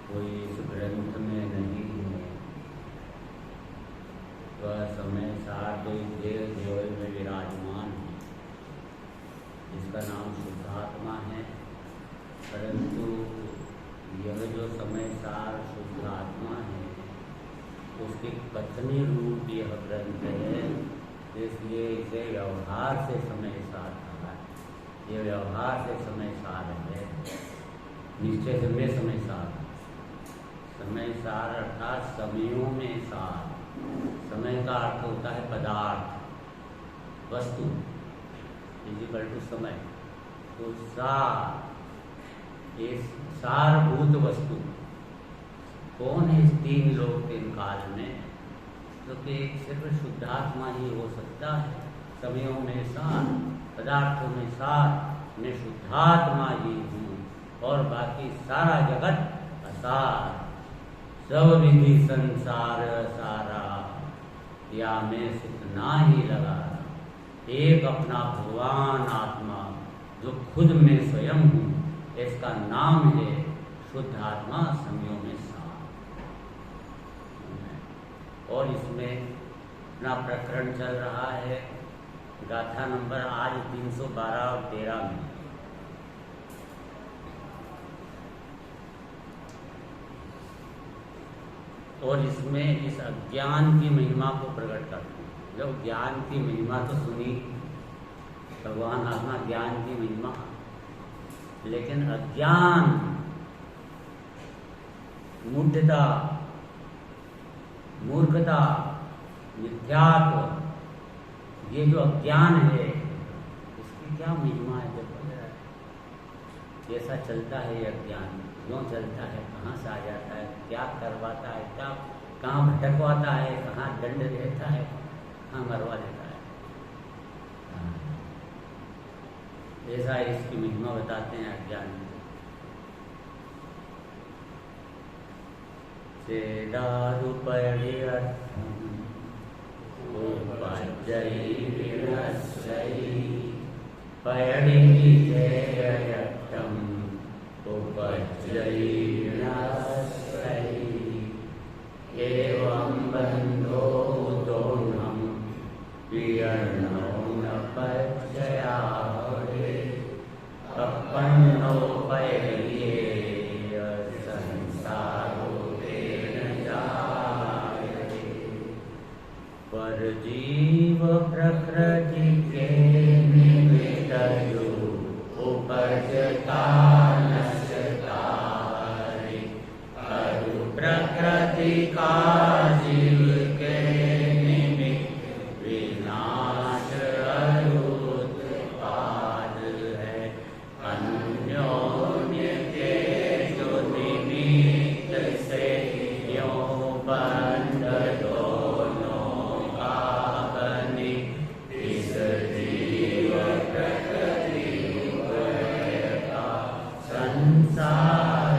कोई इस ग्रंथ में नहीं है, वह समय सार तो इस देह देवल में विराजमान है, जिसका नाम शुद्धात्मा है। परंतु यह जो समय सार शुद्धात्मा है, उसके कथनी रूप यह ग्रंथ है, इसलिए इसे व्यवहार से समय सार कहा है। ये व्यवहार से समय सार है, निश्चय से में समय सार। समय सार अर्थात समयों में सार। समय का अर्थ होता है पदार्थ, वस्तु, फिजिकल टू समय। तो सार, ये सारभूत वस्तु कौन है इस तीन लोक तीन काल में? क्योंकि तो सिर्फ शुद्धात्मा ही हो सकता है। समयों में सार, पदार्थों में सार, मैं शुद्धात्मा ही हूँ और बाकी सारा जगत असार। सब विधि संसार सारा, या मैं सितना ही लगा। एक अपना भगवान आत्मा जो खुद में स्वयं हूँ, इसका नाम है शुद्ध आत्मा, समयों में सार। और इसमें अपना प्रकरण चल रहा है, गाथा नंबर आज 312 और 13 में। और इसमें इस अज्ञान की महिमा को प्रकट करते हैं। जब ज्ञान की महिमा तो सुनी, भगवान आत्मा ज्ञान की महिमा, लेकिन अज्ञान, मूढ़ता, मूर्खता, मिथ्यात्व, ये जो अज्ञान है, इसकी क्या महिमा है? जब कैसा चलता है ये अज्ञान, क्यों चलता है, कहाँ से आ जाता है, क्या करवाता है, क्या कहाँ भटकवाता है, कहाँ दंड देता है, कहाँ मरवा देता है। ऐसा इसकी महिमा बताते हैं अज्ञान में। एवं बंधो दोनम पीयर्णो न पच्चयारे अपन्नो पयये संसारो तेन जायते। पर जीव प्रकृति के निमित्तयो उपजता प्रकृति का जीव के निमित्त विनाश उत्पाद है। अन्योन्य के जो निमित्त से यो बंध दोनों का बनी, इस जीव प्रकृति का संसार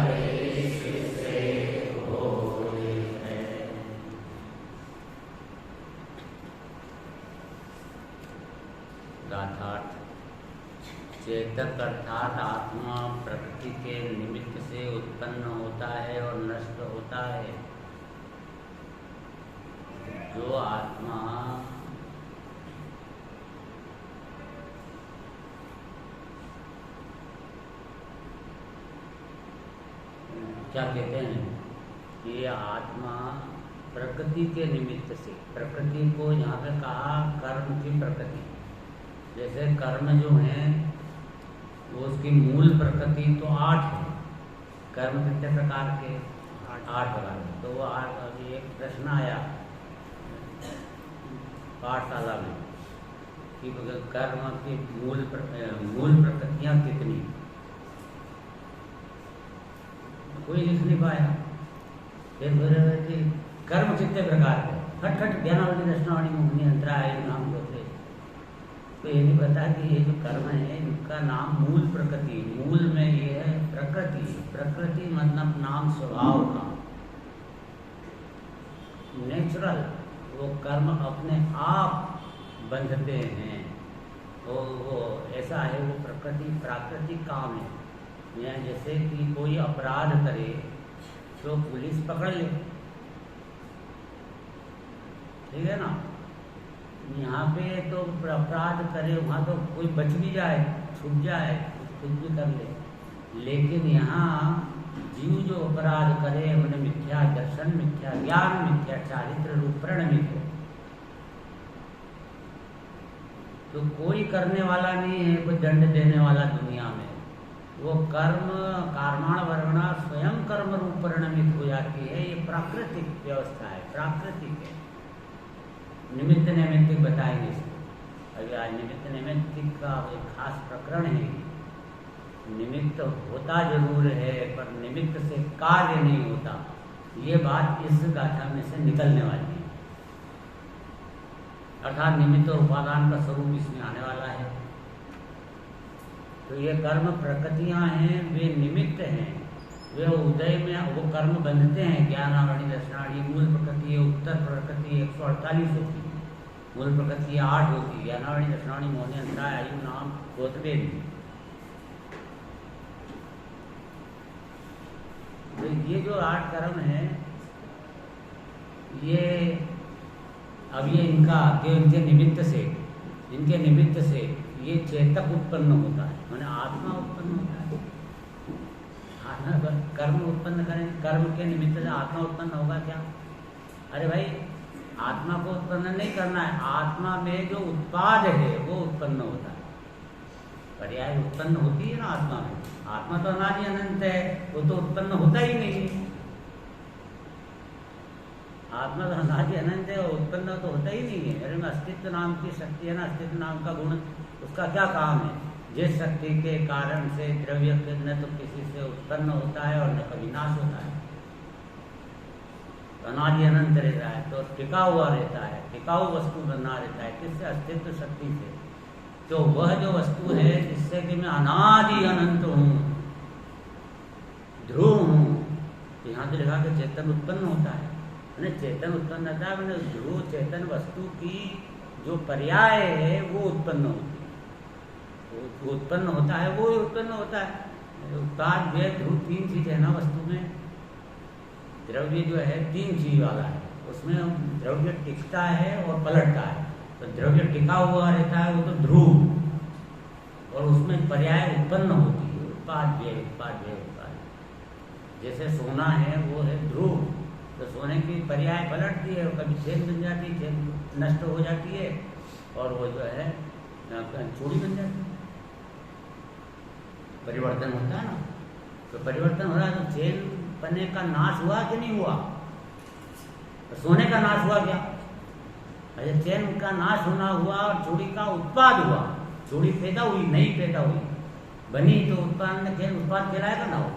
चेतक अर्थात आत्मा प्रकृति के निमित्त से उत्पन्न होता है और नष्ट होता है। जो आत्मा क्या कहते हैं, ये आत्मा प्रकृति के निमित्त से, प्रकृति को यहाँ पे कहा कर्म की प्रकृति। जैसे कर्म जो है वो उसकी मूल प्रकृति तो 8 है। कर्म कितने प्रकार के? 8 प्रकार। तो वो अभी एक प्रश्न आया पाठशाला में कि कर्म की मूल प्रकृतियाँ कितनी, कोई लिख नहीं पाया। फिर कर्म कितने प्रकार के, खट ज्ञानावली दर्शनावली मुग्नि अंतराय नाम होते, तो ये नहीं पता कि ये जो कर्म है इनका नाम मूल प्रकृति, मूल में ये है प्रकृति। प्रकृति मतलब नाम स्वभाव का, नेचुरल, वो कर्म अपने आप बंधते हैं। तो वो ऐसा है, वो प्रकृति प्राकृतिक काम है। या जैसे कि कोई अपराध करे तो पुलिस पकड़ ले, ठीक है ना। यहाँ पे तो अपराध करे वहाँ तो कोई बच भी जाए, छूट जाए, कुछ भी कर ले, लेकिन यहाँ जीव जो अपराध करे उन्हें मिथ्या दर्शन, मिथ्या ज्ञान, मिथ्या चारित्र रूप परिणमित हो। तो कोई करने वाला नहीं है, कोई दंड देने वाला दुनिया में। वो कर्म कर्माण वर्णा स्वयं कर्म रूप परिणमित हो जाती है। ये प्राकृतिक व्यवस्था है, प्राकृतिक है। निमित्त नैमित्तिक बताएंगे इसको। अभी आज निमित्त नैमित्तिक का एक खास प्रकरण है। निमित्त होता जरूर है पर निमित्त से कार्य नहीं होता, ये बात इस गाथा में से निकलने वाली है। अर्थात निमित्त और उपादान का स्वरूप इसमें आने वाला है। तो ये कर्म प्रकृतियां हैं, वे निमित्त हैं, वे उदय में वो कर्म बंधते हैं। ज्ञानावली दर्शनावली मूल प्रकृति है, उत्तर प्रकृति 148 होती है, मूल प्रकृति 8 होती है, ज्ञानावली दर्शनावली मोहनी अंतराय आयु नाम गोत्रवे। तो ये जो 8 कर्म है, ये अब ये इनके निमित्त से ये चेतक उत्पन्न होता है, माने आत्मा उत्पन्न होता है। कर्म उत्पन्न करें, कर्म के निमित्त से आत्मा उत्पन्न होगा क्या? अरे भाई, आत्मा को उत्पन्न नहीं करना है, आत्मा में जो उत्पाद है वो उत्पन्न होता है। पर्याय उत्पन्न होती है ना आत्मा में। आत्मा तो अनादि अनंत है, वो तो उत्पन्न होता ही नहीं है। आत्मा तो अनादि अनंत है, उत्पन्न तो होता ही नहीं है। अरे में अस्तित्व नाम की शक्ति है ना, अस्तित्व नाम का गुण, उसका क्या काम है? जिस शक्ति के कारण से द्रव्य न तो किसी से उत्पन्न होता है और न कभी नाश होता है, अनादि अनंत रहता है, तो टिका हुआ रहता है, टिकाऊ वस्तु बना रहता है। किससे? अस्तित्व शक्ति से। तो वह जो वस्तु है जिससे कि मैं अनादि अनंत हूँ, ध्रुव हूँ, तो यहाँ तो लिखा कि चेतन उत्पन्न होता है। मैंने चेतन उत्पन्न होता है, मैंने ध्रुव चेतन वस्तु की जो पर्याय है वो उत्पन्न होती है, वो उत्पन्न होता है, वो उत्पन्न होता है। उत्पाद व्यय ध्रुव 3 चीज है ना वस्तु में। द्रव्य जो है 3 चीज वाला है, उसमें द्रव्य टिकता है और पलटता है। तो द्रव्य टिका हुआ रहता है वो तो ध्रुव, और उसमें पर्याय उत्पन्न होती है, उत्पाद व्यय, उत्पाद व्यय, उत्पाद। जैसे सोना है वो है ध्रुव, तो सोने की पर्याय पलटती है, कभी चेन बन जाती है, चेन नष्ट हो जाती है, और वो जो है चूड़ी बन जाती है। परिवर्तन होता है ना, तो परिवर्तन हो रहा है, तो चेन पन्ने का नाश हुआ कि नहीं हुआ? तो सोने का नाश हुआ क्या? अरे चेन का नाश होना हुआ और चूड़ी का उत्पाद हुआ। चूड़ी पैदा हुई, नहीं पैदा हुई, बनी तो उत्पाद में चेन उत्पाद कहलाएगा ना। हो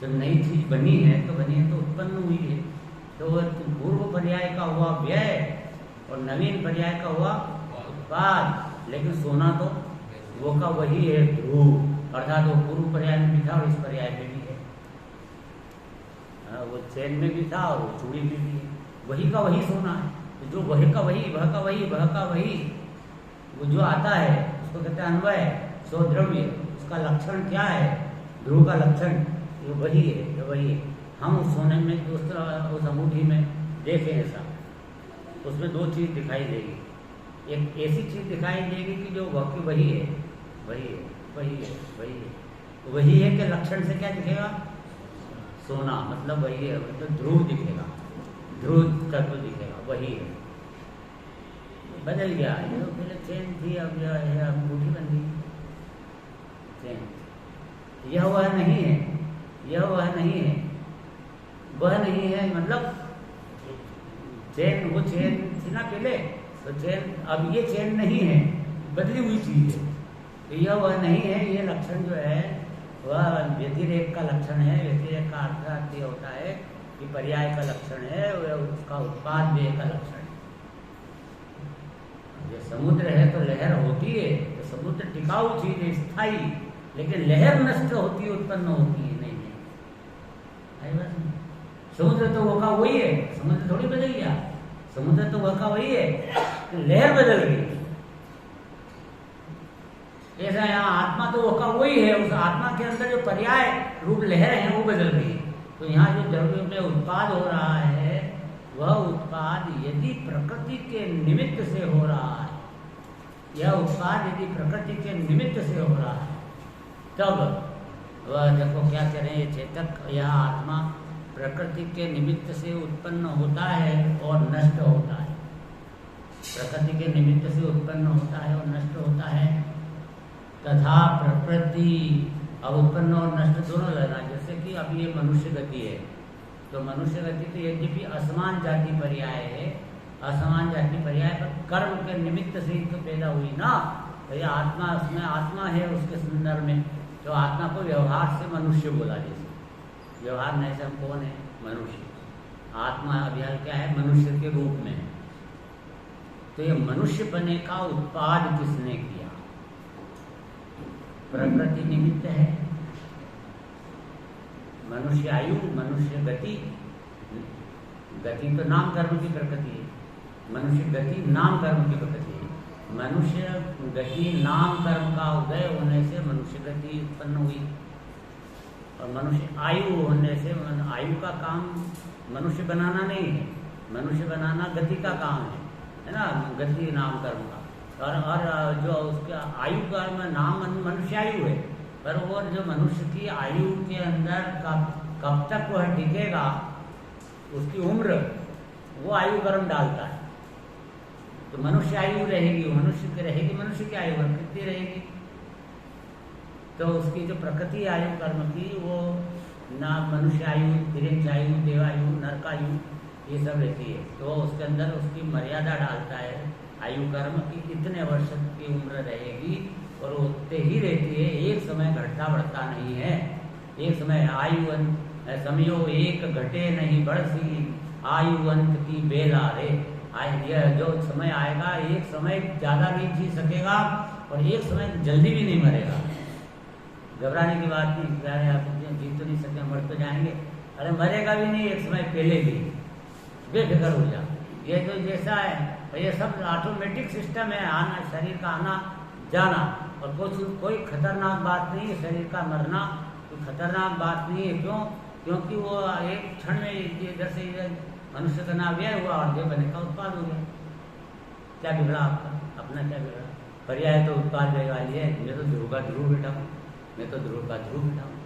जब नई चीज बनी है तो उत्पन्न हुई है। तो पूर्व पर्याय का हुआ व्यय और नवीन पर्याय का हुआ उत्पाद। लेकिन सोना तो वो का वही है ध्रुव, अर्थात वो पूर्व पर्याय में भी था और इस पर्याय में भी है। वो चैन में भी था और वो चूड़ी में भी है। वही का वही सोना है। तो जो वही का वही, वह का वही, वह का वही, वो जो आता है उसको कहते हैं अन्वय। सो द्रव्य, उसका लक्षण क्या है? ध्रुव का लक्षण ये वही है, ये वही है। हम उस सोने में दूसरा उस अंगूठी में देखें ऐसा, उसमें 2 चीज दिखाई देगी। एक ऐसी चीज दिखाई देगी कि जो वाकई वही है, वही है, वही है, वही है। वही है कि लक्षण से क्या दिखेगा? सोना, मतलब वही है, मतलब ध्रुव दिखेगा, ध्रुव तत्व दिखेगा, वही है। बदल गया, ये तो पहले चेन थी, अब यह है अंगूठी बन गई चेन। यह वह नहीं है, यह वह नहीं है। वह नहीं है, मतलब चेन, वो चेन थी ना पहले, तो चेन अब ये चेन नहीं है, बदली हुई चीज है। तो यह वह नहीं है, ये लक्षण जो है वह व्यतिरेक का लक्षण है। व्यतिरेक का अर्थ ये होता है कि पर्याय का लक्षण है, वह उसका उत्पाद व्यय का लक्षण है। ये समुद्र है तो लहर होती है, तो समुद्र टिकाऊ चीज है, स्थायी, लेकिन लहर नष्ट होती है, उत्पन्न होती है नहीं। समुद्र तो वो का वही है, समुद्र थोड़ी बदल गया, समुद्र तो वह का वही है, लहर बदल गई। ऐसा यहाँ आत्मा तो वो का वही है, उस आत्मा के अंदर जो पर्याय रूप लहर है वो बदल गई। तो यहाँ जो द्रव्य में उत्पाद हो रहा है, वह उत्पाद यदि प्रकृति के निमित्त से हो रहा है, यह उत्पाद यदि प्रकृति के निमित्त से हो रहा है, तब वह देखो क्या करें, ये चेतक, यह आत्मा प्रकृति के निमित्त से उत्पन्न होता है और नष्ट होता है। प्रकृति के निमित्त से उत्पन्न होता है और नष्ट होता है। तथा प्रकृति, अब उत्पन्न और नष्ट दोनों लेना। जैसे कि अब ये मनुष्य गति है, तो मनुष्य गति तो यद्यपि असमान जाति पर्याय है, असमान जाति पर्याय पर कर्म के निमित्त से ही तो पैदा हुई ना। तो ये आत्मा, उसमें आत्मा है, उसके संदर्भ में तो आत्मा को व्यवहार से मनुष्य बोला। जैसे व्यवहार नहीं से हम कौन है? मनुष्य। आत्मा अभियान क्या है? मनुष्य के रूप में है। तो ये मनुष्य बने का उत्पाद किसने किया? प्रकृति निमित्त है। मनुष्य आयु, मनुष्य गति, गति तो नाम कर्म की प्रकृति है, मनुष्य गति नाम कर्म की प्रकृति है। मनुष्य गति नाम कर्म का उदय होने से मनुष्य गति उत्पन्न हुई, और मनुष्य आयु होने से, आयु का काम मनुष्य बनाना नहीं है, मनुष्य बनाना गति का काम है ना, गति नाम कर्म का। और जो उसका आयु कर्म नाम मनुष्य आयु है, पर वो जो मनुष्य की आयु के अंदर कब तक वह टिकेगा, उसकी उम्र, वो आयु कर्म डालता है। तो मनुष्य आयु रहेगी, मनुष्य की रहेगी, मनुष्य की आयु कर्म कितनी रहेगी, तो उसकी जो प्रकृति आयु कर्म की, वो ना मनुष्य आयु, तिरंज आयु, देवायु, नरकायु, ये सब रहती है। तो उसके अंदर उसकी मर्यादा डालता है आयु कर्म की, इतने वर्ष की उम्र रहेगी, और उतने ही रहती है। एक समय घटता बढ़ता नहीं है। एक समय आयुवंत समयो एक घटे नहीं बढ़सी, आयुवंत की बेला रे। यह जो समय आएगा, एक समय ज़्यादा नहीं जी सकेगा और एक समय जल्दी भी नहीं मरेगा। घबराने की बात नहीं, आप जीत तो नहीं सकते, मर तो जाएंगे, अरे मरेगा भी नहीं एक समय पहले भी, बेफिक्र हो जा। ये तो जैसा है, ये सब ऑटोमेटिक सिस्टम है, आना, शरीर का आना जाना, और कोई खतरनाक बात नहीं है। शरीर का मरना कोई खतरनाक बात नहीं है। क्यों? क्योंकि वो एक क्षण में इधर से इधर मनुष्य का नाम व्यय हुआ और देह बने का उत्पाद हो गया। क्या बिगड़ा आपका? अपना क्या बिगड़ा? पर्याय तो उत्पाद व्यय वाली है। मैं तो ध्रुव का ध्रुव बेटा हूँ, मैं तो ध्रुव का ध्रुव बेटा हूँ।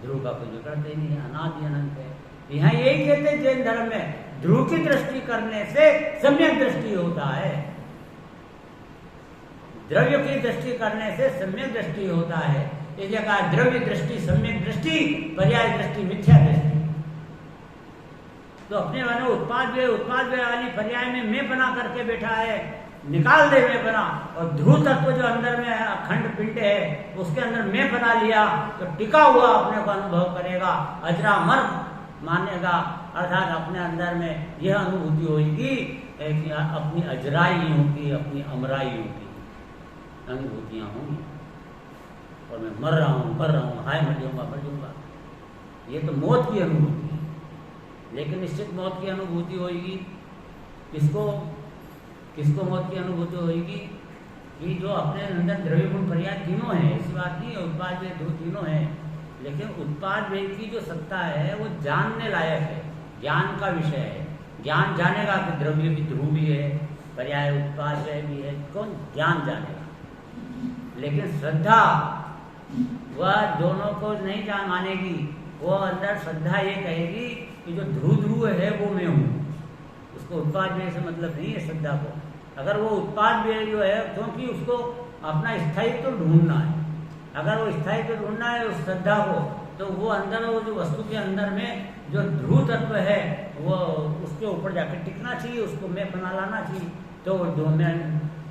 ध्रुव का कोई बिगड़ते ही नहीं है, अनादि अनंत है। यहाँ यही कहते हैं जैन धर्म में, ध्रुव की दृष्टि करने से सम्यक दृष्टि होता है, द्रव्य की दृष्टि करने से सम्यक दृष्टि होता है। इसलिए कहा द्रव्य दृष्टि सम्यक दृष्टि, पर्याय दृष्टि मिथ्या दृष्टि। तो अपने माने उत्पाद व्यय वाली पर्याय में मैं बना करके बैठा है, निकाल दे मैं बना, और ध्रुव तत्व जो अंदर में है, अखंड पिंड है, उसके अंदर मैं बना लिया, तो टिका हुआ अपने को अनुभव करेगा, अजरामर मानेगा। अर्थात अपने अंदर में यह अनुभूति होगी कि अपनी अजराइयों की, अपनी अमराइयों की अनुभूतियां होंगी, और मैं मर रहा हूँ, हाय मर जाऊंगा। ये तो मौत की अनुभूति है, लेकिन निश्चित मौत की अनुभूति होगी। किसको मौत की अनुभूति होगी? कि जो अपने अंदर द्रव्य गुण पर्याय तीनों हैं, ऐसी बात नहीं है, उत्पाद व्यय दो तीनों हैं, लेकिन उत्पाद व्यय की जो सत्ता है वो जानने लायक है, ज्ञान का विषय है। ज्ञान जानेगा कि द्रव्य भी ध्रुव भी है, पर्याय उत्पाद व्यय भी है, कौन? ज्ञान जानेगा। लेकिन श्रद्धा वह दोनों को नहीं जान मानेगी। वो अंदर श्रद्धा ये कहेगी कि जो ध्रुव है वो मैं हूँ, उसको उत्पाद व्यय से मतलब नहीं है श्रद्धा को। अगर वो उत्पाद व्यय जो है, क्योंकि उसको अपना स्थायित्व ढूंढना है, अगर वो स्थायित्व ढूंढना है उस श्रद्धा को, तो वो अंदर, वो जो वस्तु के अंदर में जो ध्रुव तत्व है वो उसके ऊपर जाकर टिकना चाहिए, उसको मैं बना लाना चाहिए, तो जो मैं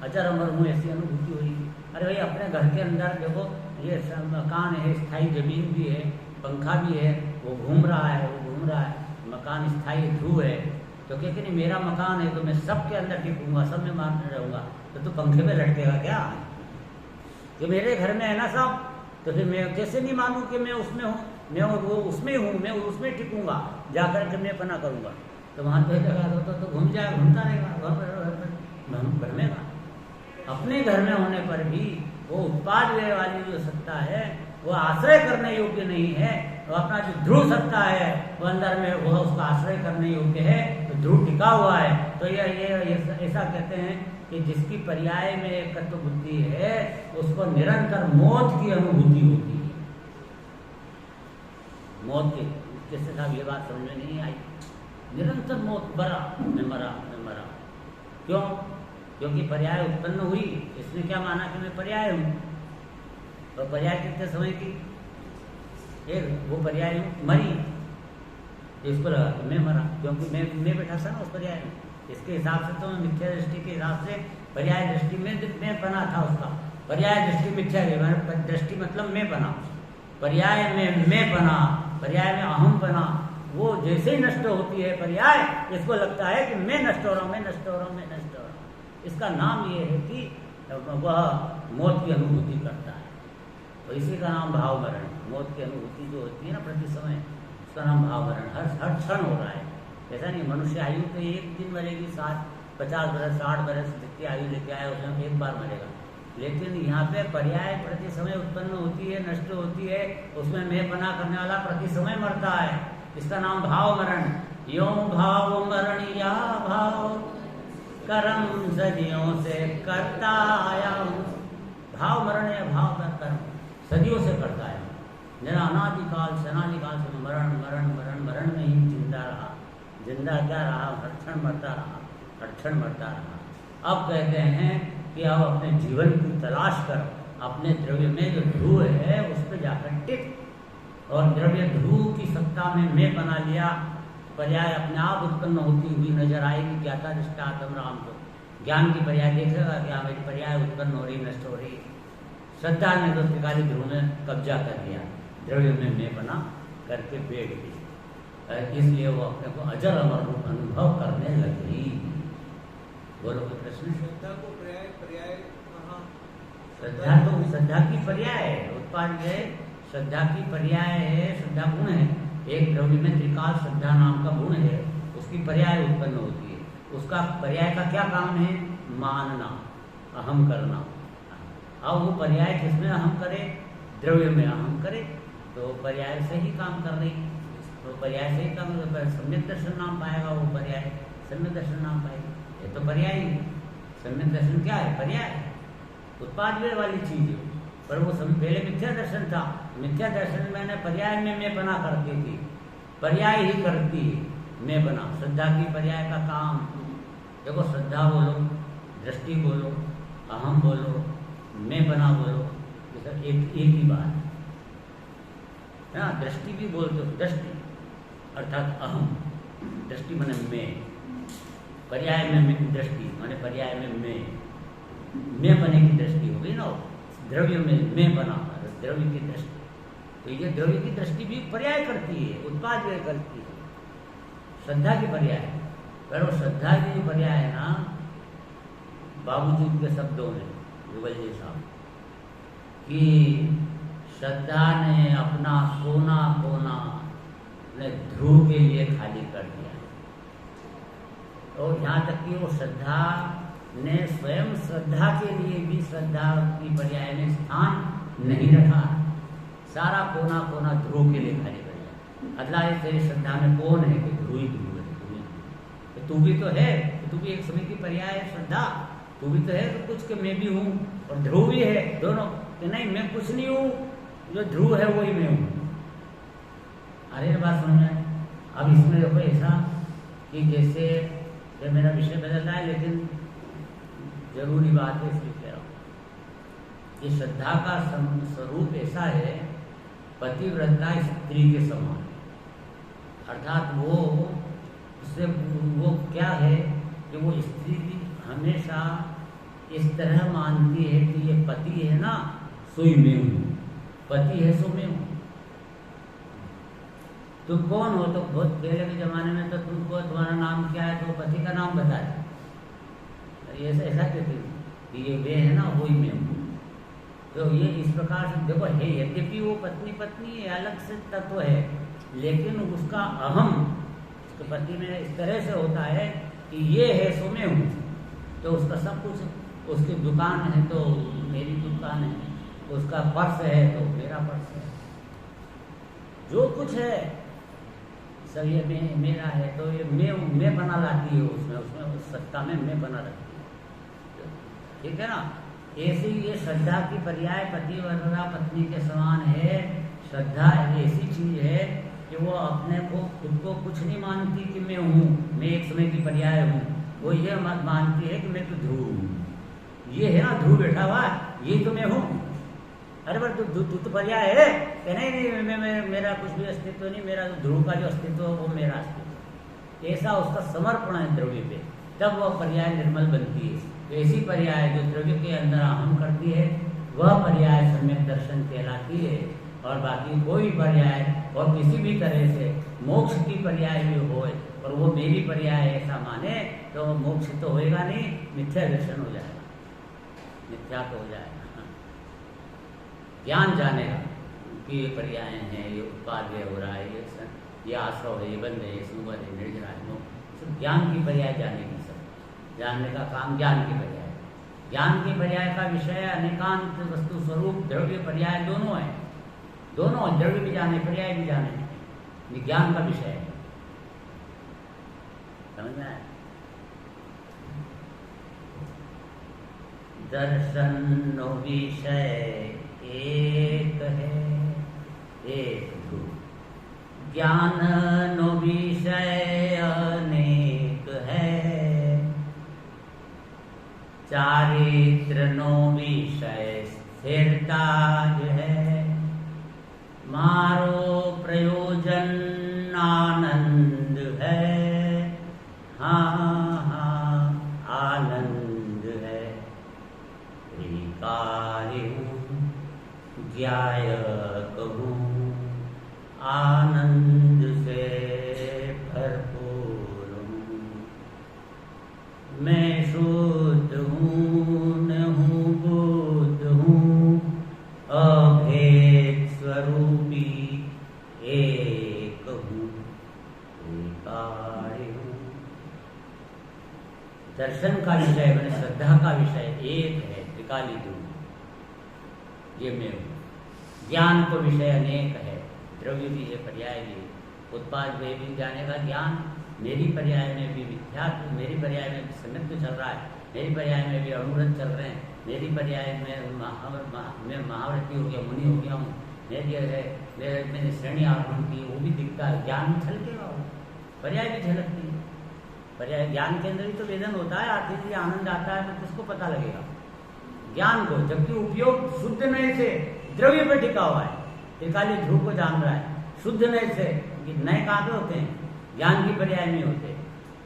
अजर अमर हूँ ऐसी अनुभूति हुई। अरे भाई अपने घर के अंदर देखो, ये मकान है, स्थायी जमीन भी है, पंखा भी है, वो घूम रहा है, वो घूम रहा है, मकान स्थायी ध्रुव है। तो कहते नहीं मेरा मकान है तो मैं सबके अंदर टिकूंगा, सब में मान रहूँगा, तो तू पंखे में लटकेगा क्या? कि मेरे घर में है ना सब, तो फिर मैं कैसे नहीं मानूँ कि मैं उसमें हूँ, मैं वो उसमें हूँ, मैं उसमें टिकूंगा, जाकर के मैं पना करूँगा। तो वहाँ तो लगा तो घूम जाए, घूमता रहेगा, भरमेगा। अपने घर में होने पर भी वो उत्पाद व्यय वाली जो सत्ता है वो आश्रय करने योग्य नहीं है। वो अपना जो ध्रुव सत्ता है वो अंदर में वो उसका आश्रय करने योग्य है, तो ध्रुव टिका हुआ है। तो ये ऐसा कहते हैं कि जिसकी पर्याय में एकत्व बुद्धि है उसको निरंतर मौत की अनुभूति होती है। मौत के किससे साहब ये बात समझ में नहीं आई? निरंतर मौत, मरा मैं मरा मैं मरा। क्यों? क्योंकि पर्याय उत्पन्न हुई, इसने क्या माना कि मैं पर्याय हूँ। और पर्याय कितने समय की? एक वो पर्याय हूँ, मरी, इसको लगा कि मैं मरा, क्योंकि मैं बैठा था ना उस पर्याय में। इसके हिसाब से तो मिथ्या दृष्टि के हिसाब से पर्याय दृष्टि में मैं बना था उसका। पर्याय दृष्टि मिथ्या दृष्टि मतलब मैं बना, पर्याय में मैं बना, पर्याय में अहम बना। वो जैसे ही नष्ट होती है पर्याय, इसको लगता है कि मैं नष्ट हो रहा हूँ, मैं नष्ट हो रहा हूँ, मैं नष्ट हो रहा हूँ। इसका नाम ये है कि वह मौत की अनुभूति करता है। तो इसी का नाम भाव मरण। मौत की अनुभूति जो होती है ना प्रति समय, उसका नाम भाव मरण। हर क्षण हो रहा है। ऐसा नहीं मनुष्य आयु तो एक दिन मरेगी, 50 बरस 60 बरस जितनी आयु लेके आया उसमें एक बार मरेगा। लेकिन यहाँ पे पर्याय प्रति समय उत्पन्न होती है, नष्ट होती है, उसमें मैं बना करने वाला प्रति समय मरता है। इसका नाम भाव मरण। यो भाव मरण या भाव कर्म सदियों से करता आया हूँ। भाव मरण या भाव का कर्म सदियों से करता है। मेरा अनादिकाल से मैं मरण मरण मरण मरण में ही जिंदा रहा। जिंदा क्या रहा? हर क्षण मरता रहा, हर क्षण मरता रहा। अब कहते हैं कि अब अपने जीवन की तलाश कर, अपने द्रव्य में जो ध्रुव है उस पर जाकर टिक, और द्रव्य ध्रुव की सत्ता में मैं बना लिया। पर्याय अपने आप उत्पन्न होती हुई नजर आएगी। ज्ञाता दृष्टातम राम को ज्ञान की पर्याय देखेगा कि हाँ मेरी पर्याय उत्पन्न हो रही, नष्ट हो रही। श्रद्धा ने तो त्रिकाली ध्रुव में कब्जा कर लिया, द्रव्य में मैं बना करके बैठ गई। इसलिए वो अपने को अजर अमर रूप अनुभव करने लग गई। बोलो कोई प्रश्न? श्रद्धा को पर्याय श्रद्धा तो श्रद्धा की पर्याय है, उत्पाद है, श्रद्धा की पर्याय है। श्रद्धा गुण है, एक द्रव्य में त्रिकाल श्रद्धा नाम का गुण है, उसकी पर्याय उत्पन्न होती है। उसका पर्याय का क्या काम है? मानना, अहम करना। अब वो पर्याय किसमें अहम करे? द्रव्य में अहम करे, तो पर्याय से ही काम कर रही। तो पर्याय से ही काम, सम्यक दर्शन नाम पाएगा वो पर्याय, सम्यक दर्शन नाम पाएगा। ये तो पर्याय ही। सम्यक दर्शन क्या है? पर्याय, उत्पाद वाली चीज है। पर वो पहले मिथ्या दर्शन था। मिथ्या दर्शन मैंने पर्याय में मैं बना करती थी, पर्याय ही करती है मैं बना। श्रद्धा की पर्याय का काम देखो, श्रद्धा बोलो, दृष्टि बोलो, अहम बोलो, मैं बना बोलो, ये सब एक ही बात है ना। दृष्टि भी बोलते हो, दृष्टि अर्थात अहम, दृष्टि माने मैं, पर्याय में दृष्टि माने पर्याय में मैं बने की दृष्टि हो गई ना। द्रव्य में मैं बना, द्रव्य की दृष्टि। तो ये द्रव्य की दृष्टि भी पर्याय करती है, उत्पाद करती है, श्रद्धा की पर्याय। पर वो श्रद्धा की जो पर्याय है ना, बाबूजी के शब्दों में युगल जी साहब कि श्रद्धा ने अपना कोना कोना ने ध्रुव के लिए खाली कर दिया। और यहाँ तक कि वो श्रद्धा ने स्वयं श्रद्धा के लिए भी श्रद्धा की पर्याय में स्थान नहीं रखा। सारा कोना कोना ध्रुव के लिए खाली कर दिया। अगला तेरी श्रद्धा में कौन है? कि ध्रुव ही ध्रुव है, तो तू भी तो है, तू भी एक समय की पर्याय है श्रद्धा। तू भी तो है तो कुछ के मैं भी हूँ, और ध्रुव भी है, दोनों कि नहीं मैं कुछ नहीं हूँ, जो ध्रुव है वही मैं हूँ। अरे बात समझ में? अब इसमें देखो ऐसा कि जैसे ये मेरा विषय बदल रहा है, लेकिन जरूरी बात है इसलिए कह रहा हूँ। ये श्रद्धा का स्वरूप ऐसा है पतिव्रता स्त्री के समान, अर्थात वो क्या है कि वो स्त्री हमेशा इस तरह मानती है कि ये पति है ना, सोई में हूँ, पति है सो में हूँ। तुम कौन हो? तो बहुत पहले के जमाने में तो तुमको तुम्हारा नाम क्या है, तो पति का नाम बताया, ऐसा कहती कि ये वे है ना, वही में हूँ। तो ये इस प्रकार से देखो है, यद्यपि वो पत्नी पत्नी अलग से तत्व है, लेकिन उसका अहम उसके पति में इस तरह से होता है कि ये है सो मैं हूँ। तो उसका सब कुछ, उसकी दुकान है तो मेरी दुकान है, उसका पर्स है तो मेरा पर्स है, जो कुछ है सब ये मेरा है। तो ये मैं बना लाती है उसमें उस सत्ता में मैं बना रखती है, ठीक है ना। ऐसे ही ये श्रद्धा की पर्याय पतिव्रता पत्नी के समान है। श्रद्धा ऐसी चीज है कि वो अपने को खुद को कुछ नहीं मानती कि मैं हूँ, मैं एक समय की पर्याय हूँ। वो ये मानती है कि मैं तो ध्रुव हूँ। ये है ना ध्रुव बैठा हुआ, ये तो मैं हूँ। अरे पर तू तो पर्याय है, नहीं मेरा कुछ भी अस्तित्व नहीं, मेरा ध्रुव का जो अस्तित्व है वो मेरा अस्तित्व। ऐसा उसका समर्पण है द्रव्य पे, तब वह पर्याय निर्मल बनती है। तो ऐसी पर्याय जो द्रव्य के अंदर अहम करती है, वह पर्याय सम्यक दर्शन कहलाती है। और बाकी कोई पर्याय और किसी भी तरह से मोक्ष की पर्याय भी हो और वो मेरी पर्याय ऐसा माने, तो मोक्ष तो होएगा नहीं, मिथ्या दर्शन हो जाएगा, मिथ्या तो हो जाएगा। ज्ञान जानेगा कि ये पर्याय हैं, ये उत्पाद्य हो रहा है, ये आश्रव है, ये बंद है, ये सुबह है, निर्जरा है, सब ज्ञान की पर्याय जानेगी। सब जानने का काम ज्ञान की पर्याय। ज्ञान की पर्याय का विषय अनेकांत वस्तु स्वरूप द्रव्य पर्याय दोनों है, दोनों द्रव्य भी जाने पर्याय भी जाने, ये ज्ञान का विषय है। समझ में आया? दर्शन नो विषय एक है, एक ध्रुव। ज्ञान नो विषय अनेक है, चारित्र नो विषय स्थिरता जो है। मारो प्रयोजन आनंद है, हाँ हाँ आनंद है। रिकार्य ज्ञाय कहूँ, आनंद से भरपूर हूँ। मैं शुद्ध हूँ, न हूँ बुद्ध हूँ, अभेद स्वरूपी एक हूँ, एकार्य हूँ। दर्शन का विषय मैंने श्रद्धा का विषय एक है, त्रिकाली ध्रुव, ये मैं हूँ। ज्ञान को विषय अनेक है, द्रव्य भी है, पर्याय भी है। उत्पाद में भी जाने का ज्ञान, मेरी पर्याय में भी मिथ्यात्व, मेरी पर्याय में भी समित्व चल रहा है, मेरी पर्याय में भी अणुव्रत चल रहे हैं, मेरी पर्याय में मैं महाव्रती हो गया, मुनि हो गया हूँ, मैंने श्रेणी आरोहण की, वो भी दिखता है। ज्ञान झलकेगा, वो पर्याय भी झलकती है। पर्याय ज्ञान के अंदर ही तो वेदन होता है, आखिर आनंद आता है, तो किसको पता लगेगा ज्ञान को, जबकि उपयोग शुद्ध नए से द्रव्य पर टिका हुआ है। त्रिकाली ध्रुव को जान रहा है शुद्ध नए से। नए कहाँ पे होते हैं? ज्ञान की पर्याय में होते।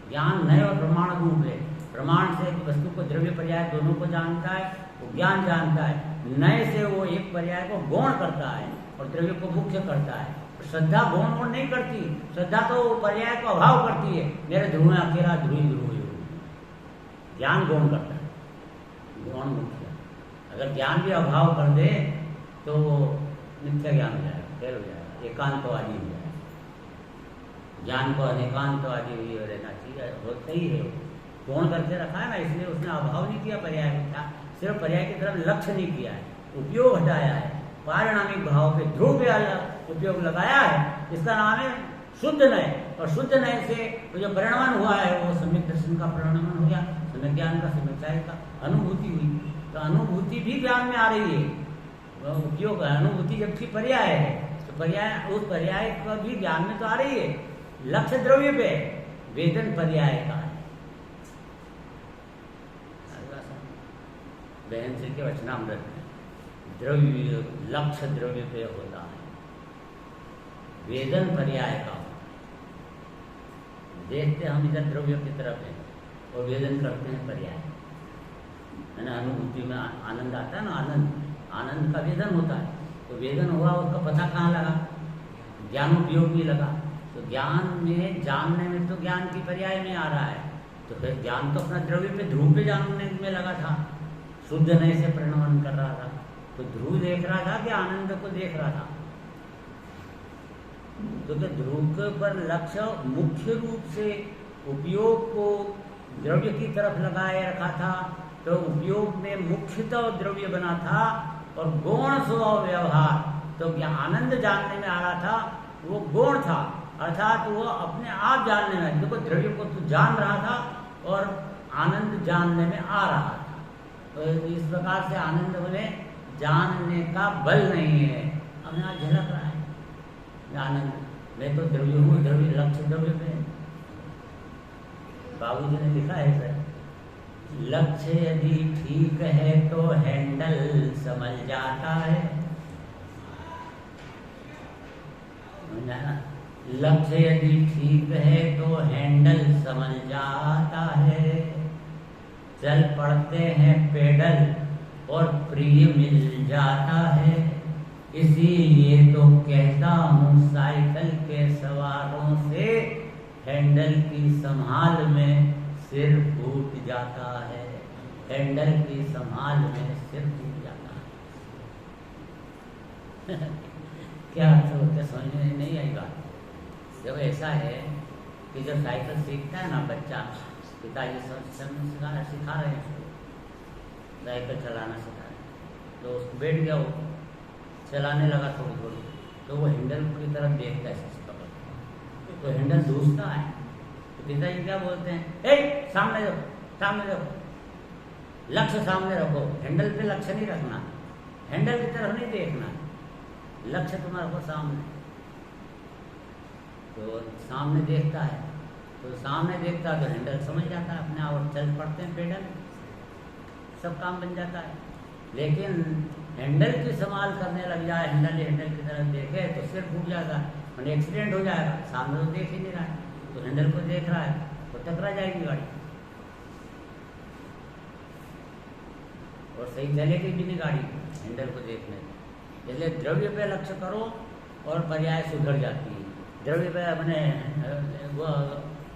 ज्ञान नए और प्रमाण रूप है। प्रमाण से वस्तु को द्रव्य पर्याय दोनों को जानता है, वो ज्ञान जानता है। नए से वो एक पर्याय को गौण करता है और द्रव्य को मुख्य करता है। श्रद्धा गौण नहीं करती, श्रद्धा तो पर्याय को अभाव करती है। मेरे ध्रुव में अकेला ध्रुव ज्ञान गौण करता है, गौण मुख्य। अगर ज्ञान भी अभाव कर दे तो मिथ्या ज्ञान हो जाएगा, फेल हो जाएगा, एकांतवादी हो जाएगा। ज्ञान को अनेकांतवादी हुई रहना चाहिए, होता ही है। गौण करके रखा है ना, इसलिए उसने अभाव नहीं किया पर्याय का, सिर्फ पर्याय की तरफ लक्ष्य नहीं किया है, उपयोग हटाया है। पारिणामिक भाव पे ध्रुव पे उपयोग लगाया है, इसका नाम है शुद्ध नय। और शुद्ध नय से तो जो परिणमन हुआ है वो सम्यक दर्शन का परिणमन हो गया, सम्यक ज्ञान का, सम्यक चाय का अनुभूति हुई। तो अनुभूति भी ज्ञान में आ रही है, उपयोग अनुभूति जबकि पर्याय है, तो पर्याय उस पर्याय का भी ज्ञान में तो आ रही है। लक्ष्य द्रव्य पे, वेदन पर्याय का है। बहन श्री के वचनामृत में द्रव्य लक्ष्य द्रव्य पे होता है, वेदन पर्याय का। देखते हम इधर द्रव्य की तरफ है और वेदन करते हैं पर्याय, है ना। अनुभूति में आनंद आता है ना, आनंद का वेदन होता है। तो वेदन हुआ, उसका पता कहाँ लगा? ज्ञानोपयोग में लगा। तो ज्ञान में, जानने में तो ज्ञान की पर्याय में आ रहा है। तो फिर ज्ञान तो अपना द्रव्य पे, ध्रुव पे जानने में लगा था, शुद्ध नए से परिणमन कर रहा था। तो ध्रुव देख रहा था कि आनंद को देख रहा था? तो क्या ध्रुव के पर लक्ष्य मुख्य रूप से उपयोग को द्रव्य की तरफ लगाए रखा था? तो उपयोग में मुख्यतः द्रव्य बना था और गौण स्वभाव व्यवहार, तो क्या आनंद जानने में आ रहा था, वो गौण था, अर्थात वो अपने आप जानने में। देखो, द्रव्य को तो जान रहा था और आनंद जानने में आ रहा था। तो इस प्रकार से आनंद में जानने का बल नहीं है, हमें आज झलक रहा है आनंद। मैं तो द्रव्य हूँ, द्रव्य लक्ष्य द्रव्य पे। बाबूजी ने लिखा है सर, लक्ष्य यदि ठीक है तो हैंडल समझ जाता है। लक्ष्य यदि ठीक है तो हैंडल समझ जाता है। चल पड़ते हैं पेडल और प्रिय मिल जाता है। इसीलिए तो कहता हूँ साइकिल के सवारों से, हैंडल की संभाल में सिर फूट जाता है। हैंडल की संभाल में सिर फूट जाता है। क्या अर्थ होता है, समझ में नहीं आई बात। जब ऐसा है कि जब साइकिल सीखता है ना बच्चा, पिताजी सिखा रहे हैं उसको, साइकिल चलाना सिखा रहे हैं, तो उसको बैठ गया, वो चलाने लगा थोड़ी थोड़ी, तो वो हैंडल की तरफ देखता है, तो हैंडल दूसरा है। तो पिताजी क्या बोलते हैं, ए सामने देखो, सामने देखो, लक्ष्य सामने रखो, हैंडल पे लक्ष्य नहीं रखना, हैंडल की तरफ नहीं देखना, लक्ष्य तुम्हारे को सामने। तो सामने देखता है, तो सामने देखता है तो हैंडल समझ जाता है अपने आप, चल पड़ते हैं पेडल, सब काम बन जाता है। लेकिन हैंडल की संभाल करने लग जाए, हैंडल की तरफ देखे तो सिर फूट जाएगा, मैंने एक्सीडेंट हो जाएगा। सामने तो देख ही नहीं रहा है, तो हैंडल को देख रहा है तो टकरा जाएगी गाड़ी, और सही चलेगी भी नहीं गाड़ी हैंडल को देखने। इसलिए द्रव्य पे लक्ष्य करो और पर्याय सुधर जाती है। द्रव्य पे अपने वो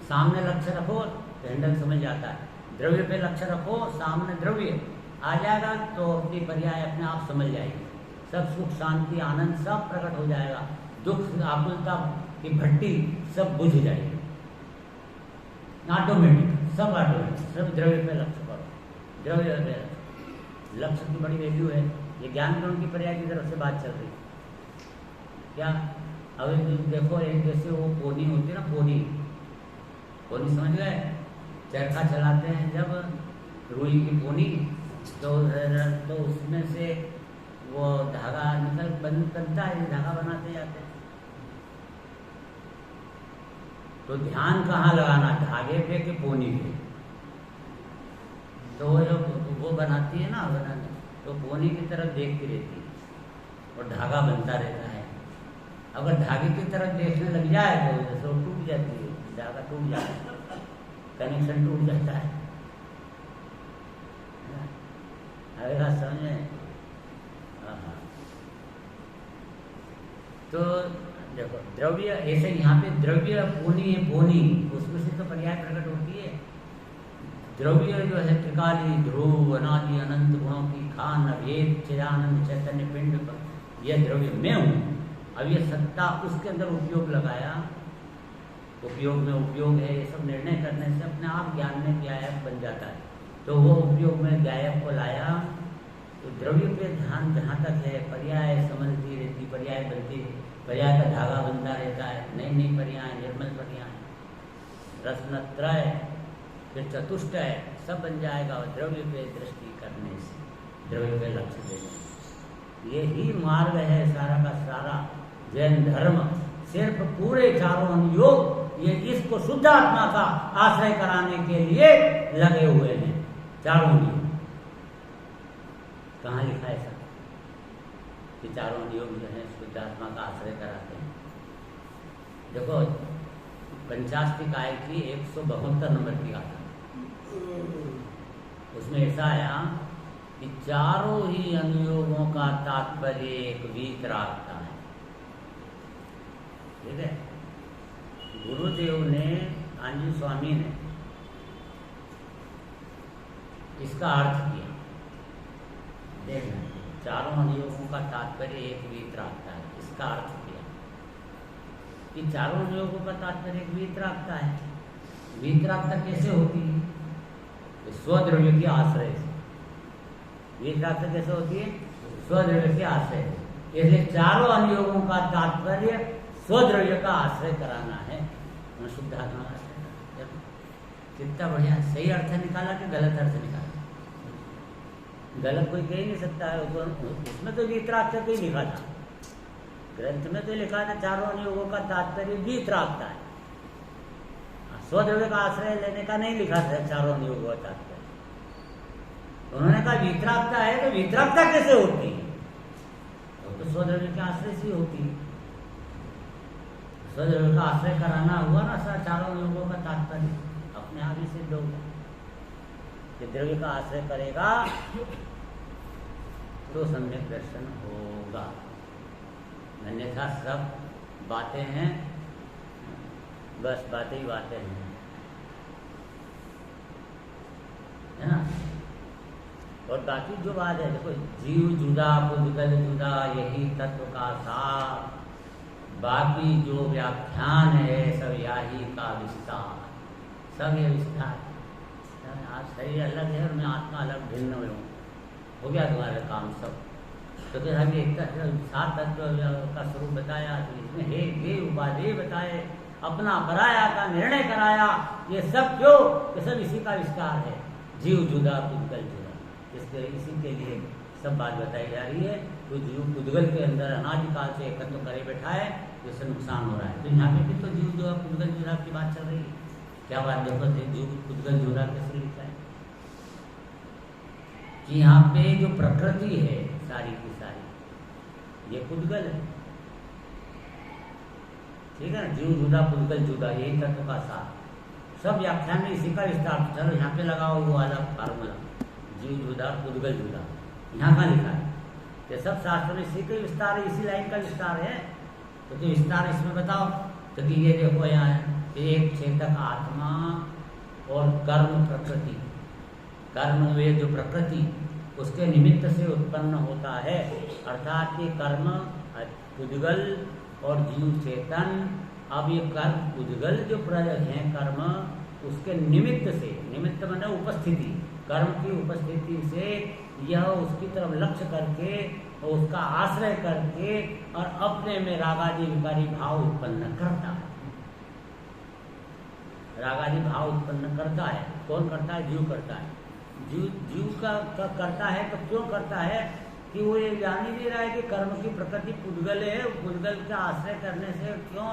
सामने लक्ष्य रखो तो हैंडल समझ जाता है। द्रव्य पे लक्ष्य रखो, सामने द्रव्य आ जाएगा तो अपनी पर्याय अपने आप समझ जाएगी। सब सुख शांति आनंद सब प्रकट हो जाएगा, दुख आकुलता की भट्टी सब बुझ जाएगी ऑटोमेटिक, सब ऑटोमेटिक। सब द्रव्य पे लक्ष्य करो, द्रव्य पे लक्ष्य की बड़ी वैल्यू है। ये ज्ञान ग्रहण की पर्याय की तरफ से बात चल रही क्या। अब देखो, एक जैसे वो पोनी होती है ना, पोनी समझ गए, चरखा चलाते हैं जब रुई की पोनी, तो उसमें से वो धागा बनता है, धागा बनाते जाते हैं। तो ध्यान कहाँ लगाना, धागे पे कि पोनी पे। तो वो बनाती है ना, बनाने तो पोनी की तरफ देखती रहती है और धागा बनता रहता है। अगर धागे की तरफ देखने लग जाए तो जैसे टूट जाती है, धागा टूट जाता है, कनेक्शन टूट जाता है। आएगा समझे। तो देखो द्रव्य ऐसे यहाँ पे द्रव्य पोनी है, पोनी उसमें से तो पर्याय प्रकट होती है। द्रव्य जो है त्रिकाली ध्रुव अनादि अनंत गुणों की खान अभेद चिदानंद चैतन्य पिंड पर, यह द्रव्य मैं हूँ। अब ये सत्ता उसके अंदर उपयोग लगाया, उपयोग में उपयोग है, ये सब निर्णय करने से अपने आप ज्ञान में ज्ञायक बन जाता है। तो वो उपयोग में ज्ञायक को लाया, तो द्रव्य पे ध्यान जहाँ तक है, पर्याय समझती रहती, पर्याय बनती, पर्याय का धागा बनता रहता है, नई नई पर्याय, निर्मल पर्याय, रत्नत्रय, फिर चतुष्टय सब बन जाएगा। और द्रव्य पे दृष्टि करने से, द्रव्य पे लक्ष्य देने, यही मार्ग है सारा का सारा जैन धर्म। सिर्फ पूरे चारों अनुयोग ये इसको शुद्ध आत्मा का आश्रय कराने के लिए लगे हुए हैं। चारों अनुयोग कहाँ लिखा है सब कि चारों अनुयोग जो है शुद्ध आत्मा का आश्रय कराते हैं? देखो पंचाष्टिकाय की 172 नंबर की गाथा, उसमें ऐसा आया कि चारों ही अनुयोगों का तात्पर्य एक वीतरागता है। ठीक है, गुरुदेव ने, आंजी स्वामी ने इसका अर्थ किया। देखना, चारों अनुयोगों का तात्पर्य एक वीतरागता है, इसका अर्थ किया कि चारों अनुयोगों का तात्पर्य एक वीतरागता है। वीतरागता कैसे होती है? स्वद्रव्य के आश्रय से। वीतरागता कैसे होती है? स्वद्रव्य के आश्रय से। इसलिए चारों अनुयोगों का तात्पर्य स्वद्रव्य का आश्रय कराना है। शुद्धात्मा कितना बढ़िया सही अर्थ निकाला कि गलत अर्थ निकाला? गलत कोई कह ही नहीं सकता है। उसमें तो वीतरागता को ही लिखा था, ग्रंथ में तो लिखा था चारों अनुयोगों का तात्पर्य वीतरागता है। स्वद्रव्य का आश्रय लेने का नहीं लिखा था चारों अनुयोगों का तात्पर्य। उन्होंने कहा वीतरागता है, तो वीतरागता कैसे होती है? तो स्वद्रव्य के आश्रय से होती है। स्वद्रव्य का आश्रय कराना हुआ ना सर, चारों अनुयोगों का तात्पर्य अपने आप ही सिद्ध होगा कि द्रव्य का आश्रय करेगा तो सम्यक दर्शन होगा। अन्यथा सब बातें हैं, बस बातें ही बातें हैं, है ना। और बाकी जो बात है, देखो जीव जुदा पुद्गल जुदा, यही तत्व का सार। बाकी जो व्याख्यान है सब यही का विस्तार, सब ये विस्तार। आज शरीर अलग है और मैं आत्मा अलग भिन्न हो गया तुम्हारा काम सब। तो फिर हमें एक सात तत्व का स्वरूप बताया, तो इसमें हे ये उपाधि बताए, अपना पराया का निर्णय कराया। ये सब क्यों? ये सब इसी का विस्तार है। जीव जुदा पुद्गल जुदा, इसके इसी के लिए सब बात बताई जा रही है। तो जीव पुद्गल के अंदर अनादिकाल से एकत्व करे बैठा है, जिससे नुकसान हो रहा है। तो यहाँ पे भी तो जीव जुदा पुद्गल जुदा की बात चल रही है। क्या बात देखो, जीव पुद्गल जुदा कैसे लिखा है कि यहाँ पे जो प्रकृति है सारी की सारी ये पुद्गल है। ठीक है ना, जीव जुदा पुद्गल जुदा, यही तत्व का सार। सब व्याख्यान में इसी का विस्तार। चलो यहाँ पे लगाओ वो वाला फार्मूला, जीव जुदा पुद्गल जुदा, यहाँ का लिखा है। ये सब शास्त्र में इसी का विस्तार है, इसी लाइन का विस्तार है। तो विस्तार इसमें बताओ। तो कि ये देखो यहाँ एक चेतक आत्मा और कर्म प्रकृति, कर्म वे जो प्रकृति उसके निमित्त से उत्पन्न होता है। अर्थात ये कर्म पुद्गल और जीव चेतन। अब ये कर्म पुद्गल जो हैं कर्म, उसके निमित्त से, निमित्त माने उपस्थिति, कर्म की उपस्थिति से यह उसकी तरफ लक्ष्य करके और उसका आश्रय करके और अपने में रागादि विकारी भाव उत्पन्न करता है। रागादि भाव उत्पन्न करता है। कौन करता है? जीव करता है। जीव का करता है। तो क्यों करता है? कि वो ये जान ही नहीं रहा है कि कर्म की प्रकृति पुद्गल है। पुद्गल का आश्रय करने से क्यों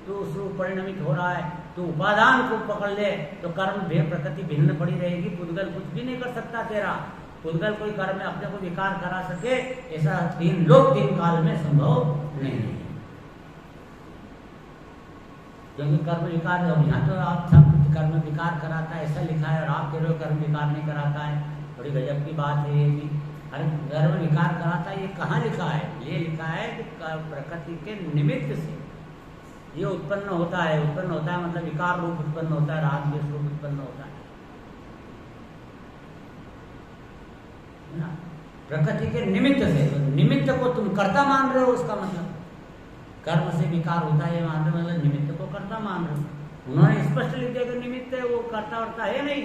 तो उसको परिणमित हो रहा है। तो उपादान को पकड़ ले तो कर्म प्रकृति भिन्न पड़ी रहेगी। पुद्गल कुछ भी नहीं कर सकता तेरा। पुद्गल कोई कर्म में अपने को विकार करा सके ऐसा तीन काल में संभव नहीं है। क्योंकि कर्म विकार, यहाँ तो आप सब कर्म विकार कराता है ऐसा लिखा है और आप कह रहे हो कर्म विकार नहीं कराता है। बड़ी गजब की बात है ये भी। अरे कर्म विकार कराता है ये कहाँ लिखा है? ये लिखा है कि प्रकृति के निमित्त से ये उत्पन्न होता है। उत्पन्न होता है मतलब विकार रूप उत्पन्न होता है, राग द्वेष रूप उत्पन्न होता है ना, प्रकृति के निमित्त से। तो निमित्त को तुम कर्ता मान रहे हो, उसका मतलब कर्म से विकार होता है ये मान रहे, मतलब निमित्त को कर्ता मान रहे हो। उन्होंने स्पष्ट लिख दिया कि निमित्त है, वो कर्ता वर्ता है नहीं।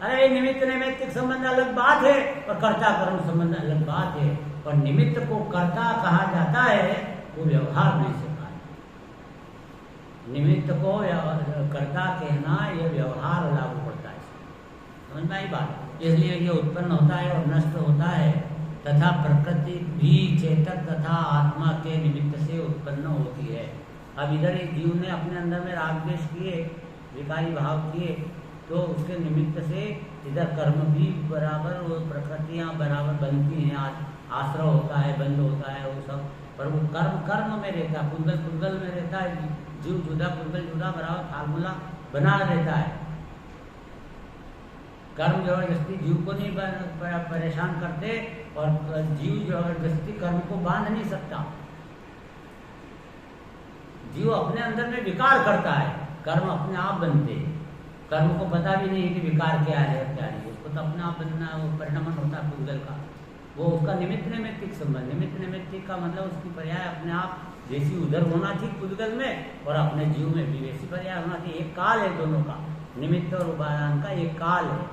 अरे निमित्त नैमित्तिक संबंध अलग बात है और कर्ता कर्म संबंध अलग बात है। और निमित्त को कर्ता कहा जाता है वो व्यवहार में से कहा है। निमित्त को कर्ता कहना यह व्यवहार लागू पड़ता है। समझ में आई बात? इसलिए ये उत्पन्न होता है और नष्ट होता है। तथा प्रकृति भी चेतक तथा आत्मा के निमित्त से उत्पन्न होती है। अब इधर एक जीव ने अपने अंदर में राग द्वेष किए, विकारी भाव किए, तो उसके निमित्त से इधर कर्म भी बराबर, वो प्रकृतियाँ बराबर बनती हैं। आश्रय होता है, बंध होता है, वो सब पर वो कर्म कर्म में रहता है, पुद्गल पुद्गल में रहता है, जीव जुदा पुद्गल जुदा बराबर फार्मूला बना रहता है। कर्म जबरदस्ती जीव को नहीं परेशान करते और जीव जबरदस्ती कर्म को बांध नहीं सकता। जीव अपने अंदर में विकार करता है, कर्म अपने आप बनते हैं। कर्म को पता भी नहीं है कि विकार क्या है क्या नहीं, उसको तो अपने आप बनना, वो परिणमन होता है पुद्गल का। वो उसका निमित्त नैमित्तिक संबंध, निमित्त नैमित्तिक का मतलब उसकी पर्याय अपने आप जैसी उधर होना थी पुद्गल में और अपने जीव में भी वैसी पर्याय होना थी। एक काल है दोनों का, निमित्त और उपादान का एक काल है।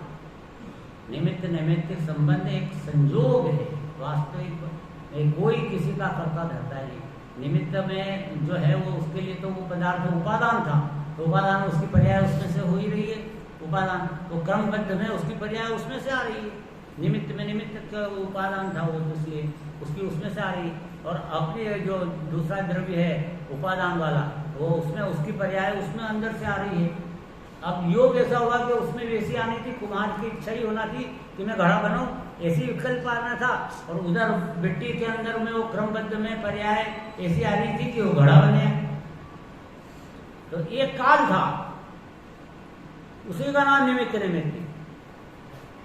निमित्त नैमित्तिक संबंध एक संयोग है, वास्तविक कोई किसी का कर्ता धरता नहीं। निमित्त में जो है वो उसके लिए तो वो पदार्थ उपादान था, तो उपादान उसकी पर्याय उसमें से हो ही रही है। उपादान तो क्रमबद्ध में उसकी पर्याय उसमें से आ रही है। निमित्त में निमित्त का उपादान था वो, इसलिए उसकी उसमें से आ रही है। और अपनी जो दूसरा द्रव्य है उपादान वाला, वो उसमें उसकी पर्याय उसमें अंदर से आ रही है। अब योग ऐसा हुआ कि उसमें वैसी आनी थी, कुम्हार की इच्छा ही होना थी कि मैं घड़ा बनाऊं, ऐसी विकल्प आना था। और उधर मिट्टी के अंदर में वो क्रमबद्ध में पर्याय ऐसी आ रही थी कि वो घड़ा बने। तो एक काल था, उसी का नाम निमित्त नैमित्तिक।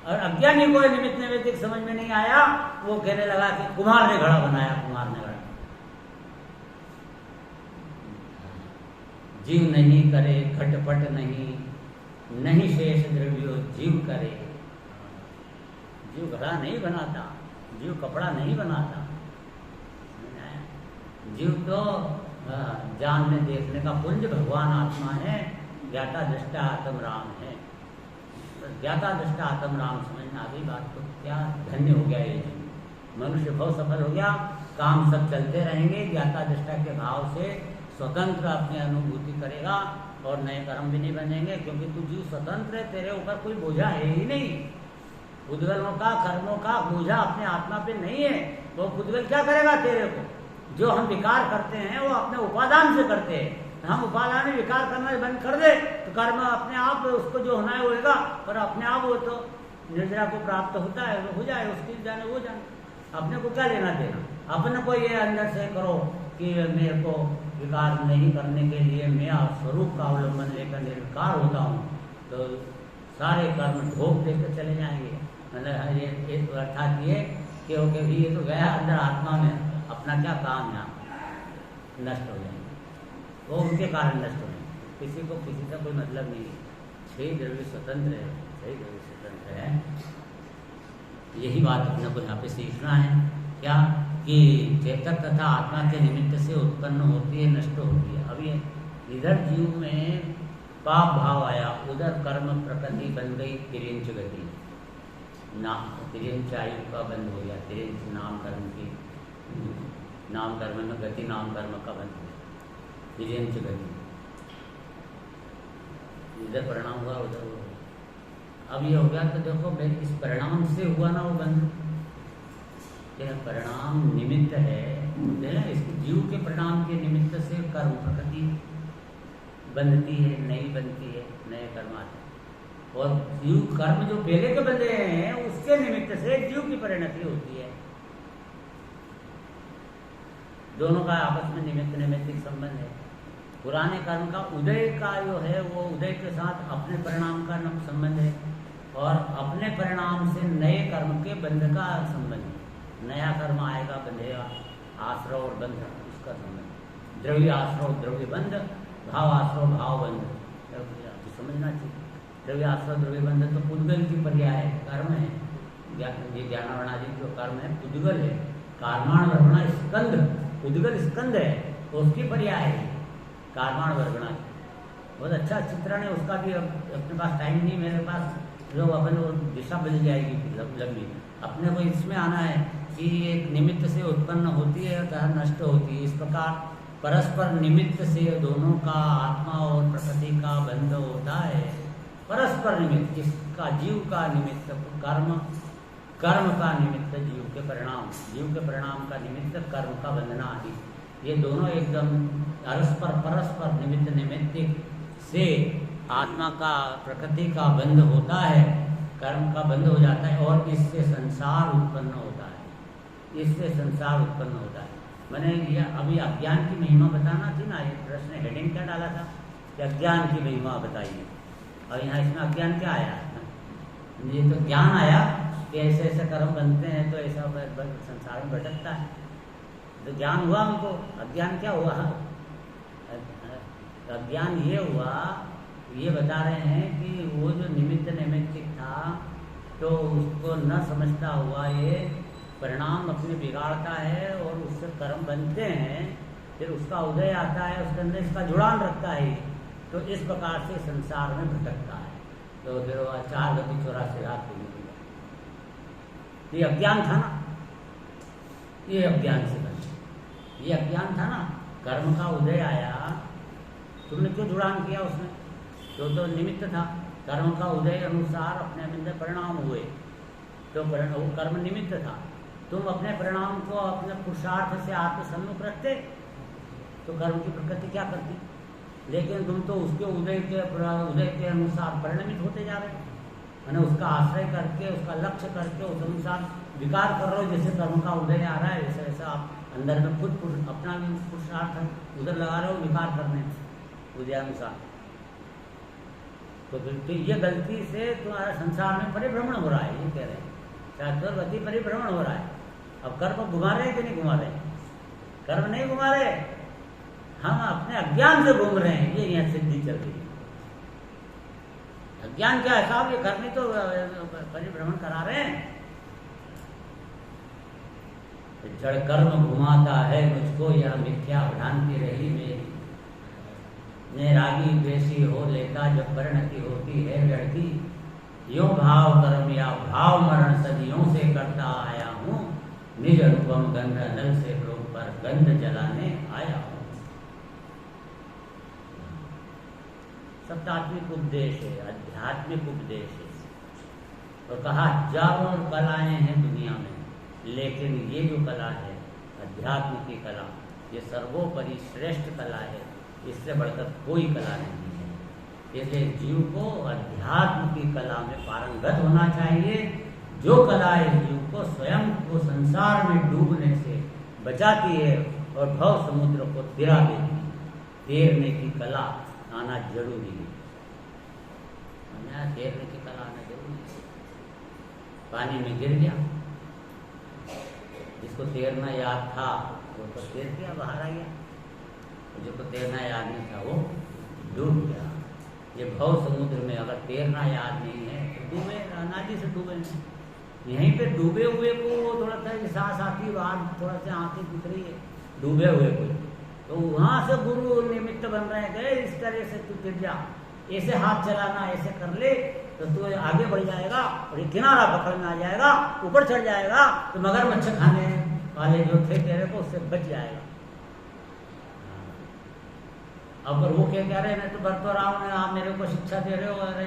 और अज्ञानी को निमित्त नैमित्तिक समझ में नहीं आया, वो कहने लगा कि कुम्हार ने घड़ा बनाया, कुम्हार ने घड़ा। जीव नहीं करे खटपट नहीं, नहीं शेष द्रव्यो जीव करे। जीव घड़ा नहीं बनाता, जीव कपड़ा नहीं बनाता, जीव तो जानने देखने का पुंज भगवान आत्मा है, ज्ञाता दृष्टा आत्म राम है। तो ज्ञाता दृष्टा आत्म राम समझ में आ गई बात, तो क्या धन्य हो गया ये जीव। मनुष्य बहुत सफल हो गया, काम सब चलते रहेंगे, ज्ञाता दृष्टा के भाव से स्वतंत्र अपनी अनुभूति करेगा और नए कर्म भी नहीं बनेंगे, क्योंकि तू जीव स्वतंत्र है, तेरे ऊपर कोई बोझा है ही नहीं। पुद्गलों का कर्मों का बोझा अपने आत्मा पे नहीं है। वो पुद्गल क्या करेगा तेरे को? जो हम विकार करते हैं वो अपने उपादान से करते हैं। हम उपादान में विकार करना बंद कर दे तो कर्म अपने आप उसको जो होना है होएगा, पर अपने आप वो तो निर्जरा को प्राप्त होता है, वो हो जाए, उसकी जाने वो जाने, अपने को क्या लेना देना। अपने को ये अंदर से करो कि मेरे को विकार नहीं करने के लिए मैं स्वरूप का अवलंबन लेकर निर्विकार होता हूँ, तो सारे कर्म ढोक देकर चले जाएंगे। मतलब ये अर्थात ये कि ये तो गया अंदर आत्मा में, अपना क्या काम है, नष्ट हो जाएंगे, वो उनके कारण नष्ट हो जाएंगे। किसी को किसी का कोई मतलब नहीं है। छह द्रव्य स्वतंत्र है, छह द्रव्य स्वतंत्र है। यही बात अपने को यहाँ पे सीखना है, क्या कि चेतक तथा आत्मा के निमित्त से उत्पन्न होती है, नष्ट होती है। अब ये इधर जीव में पाप भाव आया, उधर कर्म प्रकृति बन गई तिर्यंच गति, ना तिर्यंच आयु का बंद हो गया, तिर्यंच नाम कर्म की, नाम कर्म में गति नाम कर्म का बंद हो गया, तिर्यंच गति। इधर परिणाम हुआ, उधर हुआ। अब ये हो गया तो देखो भाई इस परिणाम से हुआ ना वो बंद, यह परिणाम निमित्त है, इसके जीव के परिणाम के निमित्त से कर्म प्रकृति बनती है, नहीं बनती है, नए कर्म आते हैं। और जीव कर्म जो पहले के बंधे हैं उसके निमित्त से जीव की परिणति होती है। दोनों का आपस में निमित्त नैमित्तिक संबंध है। पुराने कर्म का उदय का जो है वो उदय के साथ अपने परिणाम का संबंध है, और अपने परिणाम से नए कर्म के बंध का संबंध है। नया कर्म आएगा, बंधेगा, आश्रव और बंध उसका संबंध, द्रव्य आश्रव द्रव्य बंध, भाव आश्रव भाव बंध, तो समझना चाहिए। द्रव्य आश्रव द्रव्य बंध तो पुद्गल की पर्याय है, कर्म है। ये ज्ञानावरणादि जो कर्म है पुद्गल है, कार्माण वर्गणा स्कंद, पुद्गल स्कंद है तो उसकी पर्याय है कार्माण वर्गणा। बहुत अच्छा चित्रण है उसका भी। अपने पास टाइम नहीं, मेरे पास जो अपन वो दिशा बदल जाएगी लंबी। अपने को इसमें आना है कि एक निमित्त से उत्पन्न होती है तथा नष्ट होती है। इस प्रकार परस्पर निमित्त से दोनों का आत्मा और प्रकृति का बंध होता है। परस्पर निमित्त, जिसका जीव का निमित्त कर्म, कर्म का निमित्त जीव के परिणाम, जीव के परिणाम का निमित्त कर्म का बंधना आदि, ये दोनों एकदम परस्पर निमित्त निमित्तिक से आत्मा का प्रकृति का बंध होता है, कर्म का बंध हो जाता है, और इससे संसार उत्पन्न होता है। इससे संसार उत्पन्न होता है। मैंने ये अभी अज्ञान की महिमा बताना थी ना, ये प्रश्न हेडिंग क्या डाला था कि अज्ञान की महिमा बताइए। और यहाँ इसमें अज्ञान क्या आया? ये तो ज्ञान आया कि ऐसे ऐसे कर्म बनते हैं तो ऐसा संसार में भटकता है, तो ज्ञान हुआ हमको। अज्ञान क्या हुआ? अज्ञान ये हुआ, ये बता रहे हैं कि वो जो निमित्त नैमित्तिक था तो उसको न समझता हुआ ये परिणाम अपने बिगाड़ता है और उससे कर्म बनते हैं, फिर उसका उदय आता है, उसके अंदर इसका जुड़ान रखता है, तो इस प्रकार से संसार में भटकता है। तो फिर वो 4 गति 84 रात ये अज्ञान था ना, ये अज्ञान से बना, ये अज्ञान था ना। कर्म का उदय आया, तुमने क्यों जुड़ान किया उसमें? तो निमित्त था, कर्म का उदय अनुसार अपने अंदर परिणाम हुए, तो वो कर्म निमित्त था। तुम अपने परिणाम को अपने पुरुषार्थ से आत्मसन्मुख रखते तो कर्म की प्रकृति क्या करती? लेकिन तुम तो उसके उदय के अनुसार परिणमित होते जा रहे हो, मैंने उसका आश्रय करके, उसका लक्ष्य करके उस अनुसार विकार कर रहे हो। जैसे कर्म का उदय आ रहा है वैसे वैसे आप अंदर में खुद अपना पुरुषार्थ उधर लगा रहे हो विकार करने उदयानुसार। तो फिर ये गलती से तुम्हारा संसार में परिभ्रमण हो रहा है, ये कह रहे हैं, चतुर्गति परिभ्रमण हो रहा है। अब कर्म घुमा रहे हैं कि नहीं घुमा रहे? कर्म नहीं घुमा रहे, हम अपने अज्ञान से घूम रहे हैं, ये यहाँ सिद्धि चल रही है। अज्ञान क्या है साहब? ये कर्म तो परिभ्रमण करा रहे हैं। जड़ कर्म घुमाता है मुझको, यह मिथ्या भ्रांति रही मेरी। मैं रागी द्वेषी हो लेता जब परिणति होती है लड़की, यो भाव कर्म या भाव मरण सदियों से करता आया हूँ, निज रूपम गंध नल से लोग पर गंध जलाने आया हूँ। सप्तात्मिक उपदेश है, आध्यात्मिक उपदेश है। तो कहा हजारों कलाएं हैं दुनिया में, लेकिन ये जो कला है अध्यात्म की कला, ये सर्वोपरि श्रेष्ठ कला है, इससे बढ़कर कोई कला नहीं है। इसलिए जीव को अध्यात्म की कला में पारंगत होना चाहिए। जो कला इस जीव को स्वयं को संसार में डूबने से बचाती है और भव समुद्र को तिरा देती है। तैरने की कला आना जरूरी है, तैरने की कला आना जरूरी है। पानी में गिर गया, जिसको तैरना याद था वो तो तैर गया, बाहर आ गया, जिसको तैरना याद नहीं था वो डूब गया। ये भव समुद्र में अगर तैरना याद नहीं है तो डूबे, नाजी से डूबे नहीं। यहीं पे डूबे हुए को थोड़ा सा सांस आती, बाहर थोड़ा सा आंखें दिख रही है डूबे हुए को, तो वहां से गुरु निमित्त बन रहे गए, इस तरह से तू गिर जा, ऐसे हाथ चलाना, ऐसे कर ले तो तू आगे बढ़ जाएगा और ये किनारा पकड़ में आ जाएगा, ऊपर चढ़ जाएगा तो मगरमच्छ खाने वाले जो थे तेरे को उससे बच जाएगा। अब वो क्या कह रहे हैं, मैं तो बर तो रहा हूँ, आप मेरे को शिक्षा दे रहे हो, अरे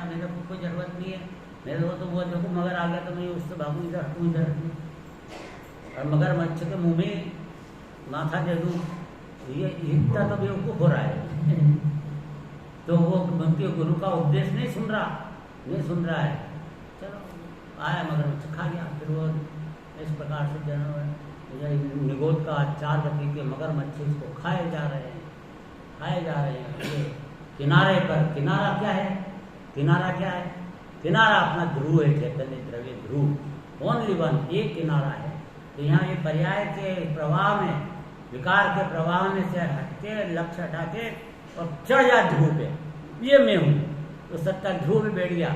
मेरे को कोई जरूरत नहीं है, मेरे को तो वो देखो मगर आ गया तो मैं उससे भागू, इधर हटूँ इधर हटूँ, और मगरमच्छ के मुँह में माथा दे दूँ, ये इतना तो बेवकूफ़ हो रहा है। तो वो उनके गुरु का उपदेश नहीं सुन रहा है। चलो आया मगरमच्छ खा गया, फिर वो इस प्रकार से निगोद का 4 गति के मगरमच्छ इसको खाए जा रहे हैं। किनारे पर, किनारा क्या है? किनारा अपना ध्रुव है, चैतन्य द्रव्य ध्रुव, ओनली वन, एक किनारा है। तो यहाँ ये पर्याय के प्रवाह में, विकार के प्रवाह में से हटके, लक्ष्य हटा के और चढ़ जा ध्रुव पे, ये मैं हूँ, तो सत्ता ध्रुव में बैठ गया,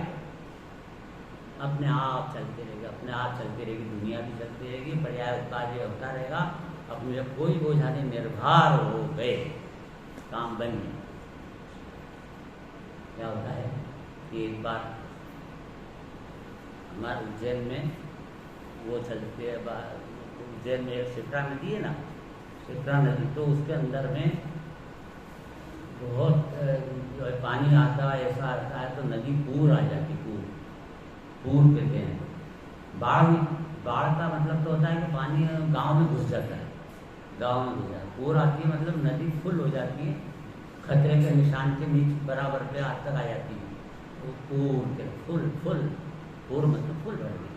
अपने आप चलती रहेगी, दुनिया भी चलती रहेगी, पर्याय कार्य होता रहेगा, अपने जब कोई बोझा नहीं, निर्भर हो गए, काम बन गया। क्या होता है कि एक बार हमारे उज्जैन में वो चलती है, उज्जैन में एक शिप्रा नदी है ना, शिप्रा नदी, तो उसके अंदर में बहुत पानी आता है, ऐसा आता है तो नदी पूर आ जाती, पूर कहते हैं। बाढ़ का मतलब तो होता है कि पानी गांव में घुस जाता है, पूर आती है मतलब नदी फुल हो जाती है, खतरे के निशान के नीचे बराबर पे आज तक आ जाती है, तो पूर के फुल पूर मतलब फुल भर गई।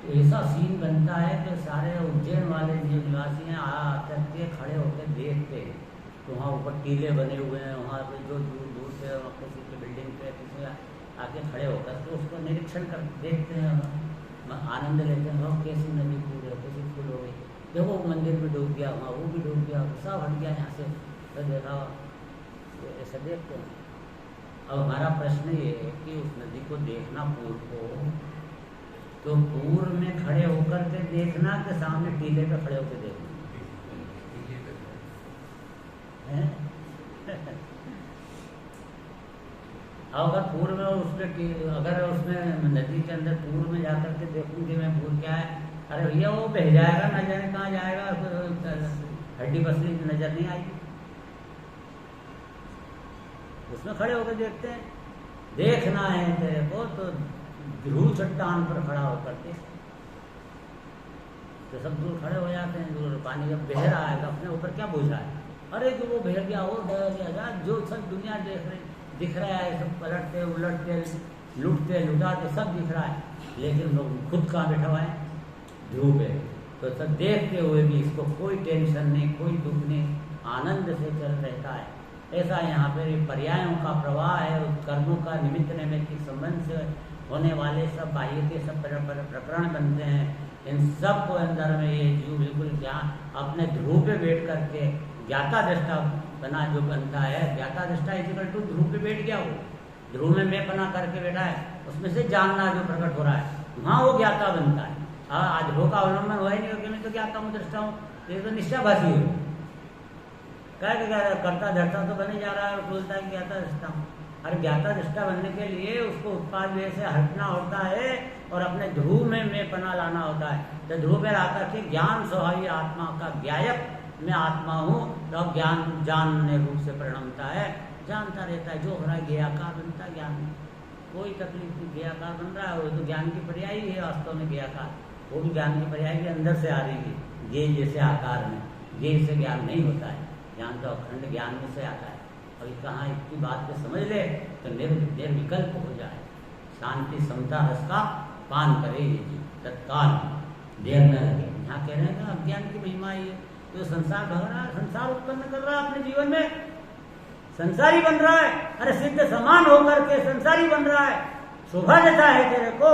तो ऐसा सीन बनता है कि सारे उज्जैन वाले जो निवासी हैं आकर के खड़े होकर देखते हैं। तो वहाँ ऊपर टीले बने हुए हैं, वहाँ पे जो दूर दूर से किसी की बिल्डिंग पे किसी आके खड़े होकर तो उसको निरीक्षण कर देखते हैं, आनंद लेते हैं। वहाँ कैसी नदी फूल है, कैसी फूल हो गई, देखो वो मंदिर भी डूब गया, वहाँ वो भी डूब गया, सब हट गया यहाँ से, तो देखा ऐसा देखते हैं। अब हमारा प्रश्न ये है कि उस नदी को देखना पूर्व को, तो पूर्व में खड़े होकर के देखना कि सामने टीले पे खड़े होकर देखना है? अगर पूर्व में अगर उसमें नदी के अंदर पूर्व में जाकर के देखूंगी मैं पूर्व क्या है, अरे भैया वो बह जाएगा, न जाने कहाँ जाएगा, हड्डी पसली नजर नहीं आएगी। उसमें खड़े होकर देखते हैं, देखना है तेरे को तो ध्रुव चट्टान पर खड़ा होकर के, तो सब दूर खड़े हो जाते हैं। दूर पानी जब बह रहा है तो अपने ऊपर क्या बोझा है, अरे जो वो बह गया वो बह गया, जो सब दुनिया दिख रहा है, सब पलटते उलटते लुटते लुटाते सब दिख रहा है, लेकिन लोग खुद कहाँ बैठा हुआ है ध्रुव पे। तो सब देखते हुए भी इसको कोई टेंशन नहीं, कोई दुख नहीं, आनंद से चल रहता है। ऐसा यहाँ पर पर्यायों का प्रवाह है, उस कर्मों का निमित्त नैमित्तिक संबंध से होने वाले सब बाह्य के सब प्रकरण बनते हैं। इन सब को अंदर में ये जीव बिल्कुल ज्ञान अपने ध्रुव पे बैठ करके ज्ञाता दृष्टा बना जो बनता है, ज्ञाता दृष्टा इक्वल टू ध्रुव पे बैठ गया, वो ध्रुव में मैं बना करके बैठा है, उसमें से जानना जो प्रकट हो रहा है वहाँ वो ज्ञाता बनता है। आज ध्रुव का अवलंबन हुआ ही नहीं कि मैं तो ज्ञाता हूँ दृष्टा हूँ, ये तो निष्ठाभाषी हो, क्या करता दृष्टा तो बने जा रहा है और बोलता है ज्ञाता दृष्टा हूँ। अरे ज्ञाता दृष्टा बनने के लिए उसको उत्पाद व्यय से हटना होता है और अपने ध्रुव में मैं पना लाना होता है। तो ध्रुव में आकर के ज्ञान स्वभावी आत्मा का ज्ञायक मैं आत्मा हूँ, तो ज्ञान जानने रूप से परिणमता है, जानता रहता है, जो हो रहा है ज्ञाकार बनता है। ज्ञान कोई तकलीफ नहीं, ज्ञाकार बन रहा है, वो तो ज्ञान की पर्याय है वास्तव में ज्ञाकार, वो भी ज्ञान की पर्याय भी अंदर से आ रही है, ज्ञ जैसे आकार में, ज्ञ से ज्ञान नहीं होता है, ज्ञान तो अखंड ज्ञान में से आता है। अभी कहाँ इतनी बात को समझ ले तो निर्विकल्प हो जाए, शांति समता रस का पान करे ये जी तत्काल, देर न लगे। यहाँ कह रहे हैं ना अज्ञान की महिमा ही है, तो संसार भग रहा है, संसार उत्पन्न कर रहा है अपने जीवन में, संसारी बन रहा है। अरे सिद्ध समान होकर के संसारी बन रहा है, शोभा देता है तेरे को,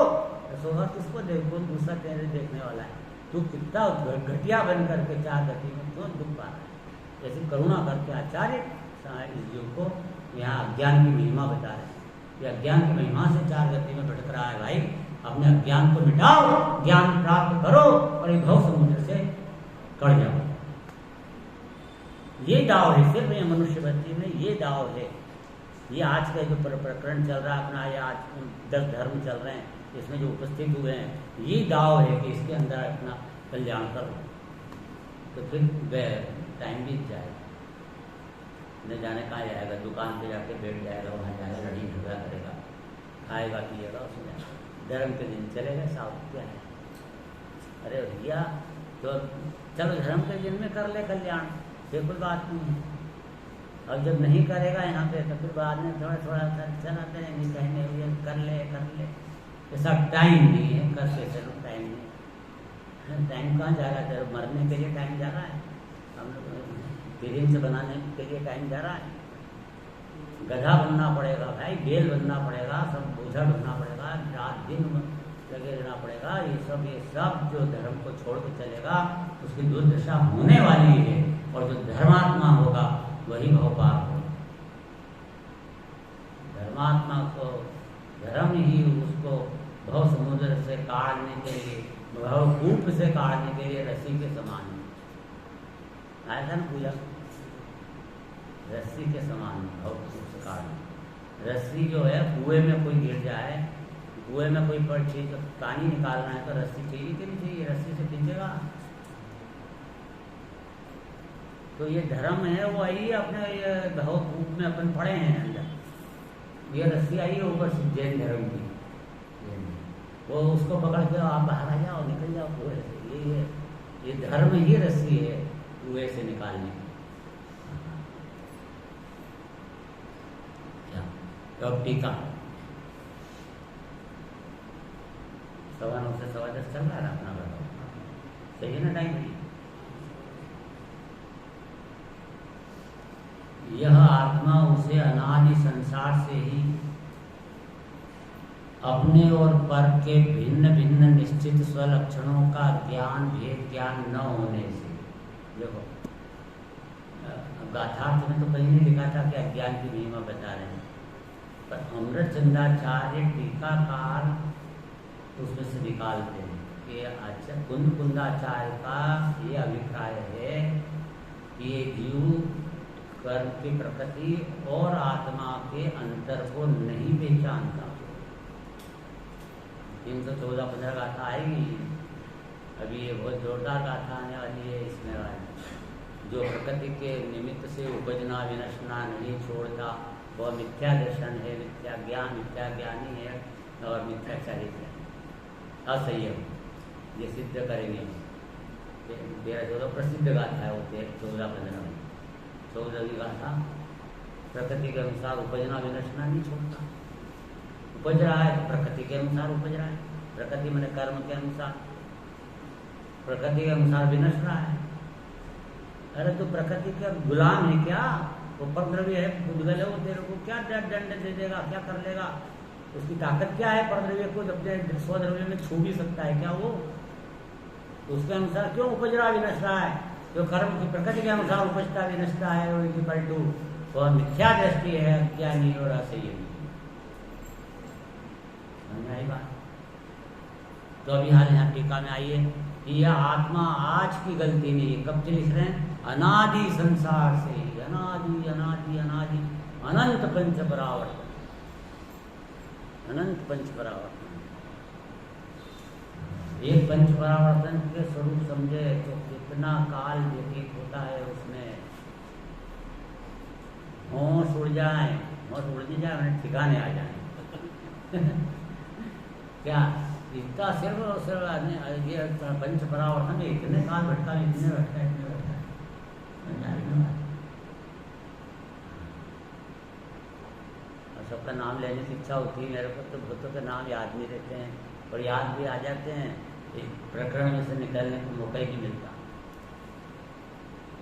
शोभा किसको देखो, दूसरा तेरे देखने वाला है, तू कितना घटिया बन करके चार गति में क्यों दुख पा रहा है। जैसे करुणा करके आचार्य इस जीव को यहाँ अज्ञान की महिमा बता रहे हैं, ये अज्ञान की महिमा से चार गति में भटक रहा है। भाई अपने अज्ञान को मिटाओ, ज्ञान प्राप्त करो और एक भव समुद्र से कट जाओ। ये दाव है, सिर्फ ये मनुष्य बच्ची में ये दाव है। ये आज का जो प्रकरण चल रहा है अपना, ये आज 10 धर्म चल रहे हैं, इसमें जो उपस्थित हुए हैं, ये दाव है कि इसके अंदर अपना कल्याण करो, तो फिर टाइम बीत जाएगा, न जाने कहाँ जाएगा, दुकान पे जाके बैठ जाएगा, वहाँ जाएगा लड़ी झगड़ा करेगा, खाएगा पिएगा, उसमें धर्म के दिन चलेगा, साफ क्या है। अरे भैया तो चलो धर्म के दिन में कर ले कल्याण, ये कोई बात नहीं है। और जब नहीं करेगा यहाँ पे तो फिर बाद में थोड़ा थोड़ा चलाते रहेंगे, कहने हुए कर ले ऐसा टाइम नहीं है, करके चलो टाइम नहीं, टाइम कहाँ जा रहा है, मरने के लिए टाइम जा रहा है, हम लोग से बनाने के लिए टाइम जा रहा है। गधा बनना पड़ेगा भाई, बैल बनना पड़ेगा, सब बोझा ढूंढना पड़ेगा, रात दिन लगे रहना पड़ेगा, ये सब जो धर्म को छोड़ के चलेगा उसकी दुर्दशा होने वाली है, और जो धर्मात्मा होगा वही भवपार होगा। धर्मात्मा को धर्म ही उसको भव समुद्र से काटने के लिए, भवकूप से काटने के लिए रस्सी के समान है। आया था ना पूजा, रस्सी के समान भवकूप से काटना। रस्सी जो है कुएं में कोई गिर जाए, कुएं में कोई पर चीज पानी निकालना है तो रस्सी चाहिए कि नहीं चाहिए, रस्सी से खींचेगा। तो ये धर्म है वो आई अपने ये भवकूप में अपन पड़े हैं अंदर, ये रस्सी आई है ऊपर से जैन धर्म की, वो उसको पकड़ के आप बाहर आ जाओ, निकल जाओ कुएं से। ये धर्म ही रस्सी है कुएं से निकालने की। अब टीका 9:15 से 10:15 चल रहा है अपना बताओ, सही है ना टाइम? यह आत्मा उसे अनादि संसार से ही अपने और पर के भिन्न भिन्न निश्चित स्वलक्षणों का ज्ञान भेद ज्ञान न होने से, देखो गाथार्थ में तो कहीं नहीं लिखा था कि अज्ञान की महिमा बता रहे हैं, पर अमृतचंदाचार्य टीकाकार उसमें से निकालते हैं कि अच्छा कुंदाचार्य का ये अभिप्राय है कि ये जीव कर्म की प्रकृति और आत्मा के अंतर को नहीं पहचानता। 314-15 गाथा आएगी, अभी ये बहुत जोरदार गाथा आने वाली है। इसमें जो प्रकृति के निमित्त से उपजना विनशना नहीं छोड़ता वह मिथ्या दर्शन है, मिथ्या ज्ञान, मिथ्या ज्ञानी है और मिथ्या चारित्र है, असंयम, ये सिद्ध करेंगे। 13-14 प्रसिद्ध गाथा है वो 14-15 में। 14वीं गाथा प्रकृति के अनुसार उपजना विनशना नहीं छोड़ता, उपज रहा है तो प्रकृति के अनुसार उपज रहा है, प्रकृति मैंने कर्म के अनुसार, प्रकृति के अनुसार विनश रहा है। अरे तो प्रकृति का गुलाम है क्या? वो परद्रव्य है, पुद्गल है, वो तेरे को क्या दंड दे देगा, क्या कर लेगा? उसकी ताकत क्या है? परद्रव्य को अपने स्वद्रव्य में छू भी सकता है क्या वो? तो उसके अनुसार क्यों उपज रहा विनश रहा है? जो कर्म की प्रकृति के अनुसार उपजता विनशता है और इनकी पलटू वह मिथ्या दृष्टि है, अज्ञानी और असंयमी। समझ आई बात? तो अभी हाल यहाँ टीका में आइए कि यह आत्मा आज की गलती नहीं है। कब से लिख रहे हैं? अनादि संसार से ही, अनादि अनादि अनादि अनंत पंच परावर्तन, अनंत पंच परावर्तन। एक पंच परावर्तन के स्वरूप समझे तो कितना काल व्यतीत होता है उसमें। होश उड़ जाए, होश उड़ नहीं जाए, उन्हें ठिकाने आ जाए क्या इतना सिर्फ ये पंच परावर्तन में इतने काल भटका, इतने भटका, इतने भटका। और सबका नाम लेने की इच्छा होती है मेरे को, तो भूतों के नाम याद नहीं रहते हैं और याद भी आ जाते हैं, एक प्रकरण में से निकलने को मौका ही नहीं मिलता।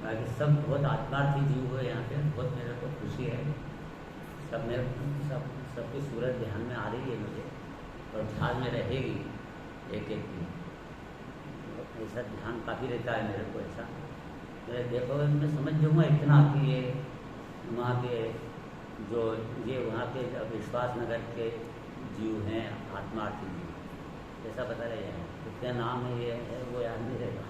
बाकी सब बहुत आत्मार्थी जीव हुए यहाँ पे, बहुत मेरे को खुशी है। सब मेरे सबकी सूरत ध्यान में आ रही है मुझे और ध्यान में रहेगी एक एक की। ऐसा ध्यान काफ़ी रहता है मेरे को। ऐसा मैं देखो मैं समझ जाऊँगा इतना कि ये वहाँ के जो ये वहाँ के विश्वास नगर के जीव हैं, आत्मार्थी जीव, ऐसा पता रहेगा। तो क्या नाम है ये है वो याद नहीं रहेगा,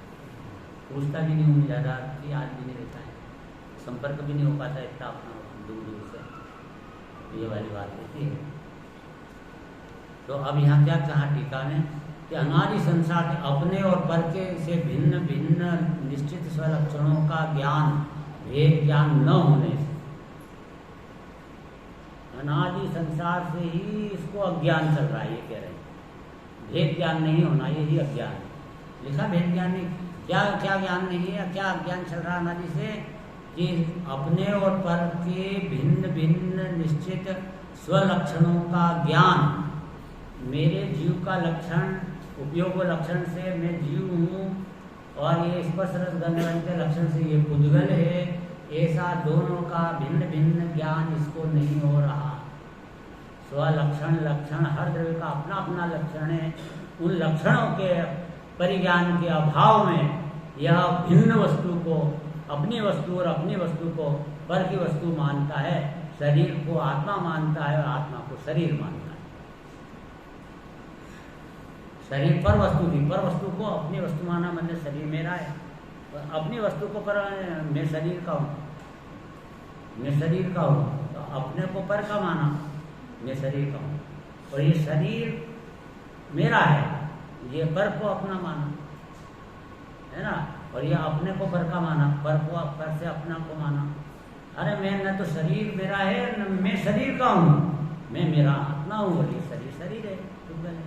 पूछता भी नहीं हूँ ज़्यादा, याद भी नहीं रहता है, संपर्क भी नहीं हो पाता इतना अपना दूर दूर से, ये वाली बात होती है। तो अब यहाँ क्या कहा टीका में कि अनादि संसार के अपने और पर के से भिन्न भिन्न निश्चित स्वलक्षणों का ज्ञान भेद ज्ञान न होने से, अनादि संसार से ही इसको अज्ञान चल रहा है। ये कह रहे हैं भेद ज्ञान नहीं होना, यही अज्ञान है। लिखा भेद ज्ञान नहीं, क्या क्या ज्ञान नहीं है, क्या अज्ञान चल रहा है अनादि से कि अपने और पर के भिन्न भिन्न निश्चित स्वलक्षणों का ज्ञान, मेरे जीव का लक्षण उपयोग लक्षण से मैं जीव हूँ और ये स्पर्श रस गंध के लक्षण से ये पुद्गल है, ऐसा दोनों का भिन्न भिन्न ज्ञान इसको नहीं हो रहा। स्वलक्षण लक्षण हर द्रव्य का अपना अपना लक्षण है, उन लक्षणों के परिज्ञान के अभाव में यह भिन्न वस्तु को अपनी वस्तु और अपनी वस्तु को पर की वस्तु मानता है, शरीर को आत्मा मानता है और आत्मा को शरीर मानता है। शरीर पर वस्तु थी, पर वस्तु को अपनी वस्तु माना, मतलब शरीर मेरा है, और अपनी वस्तु को पर मैं शरीर का हूँ, मैं शरीर का हूँ, तो अपने को पर का माना, मैं शरीर का हूँ, और ये शरीर मेरा है, ये पर को अपना माना है ना, और ये अपने को पर का माना, पर को पर से अपना को माना। अरे मैं न तो शरीर मेरा है न मैं शरीर का हूँ, मैं मेरा आत्मा हूँ और ये शरीर शरीर है, पुद्गल है।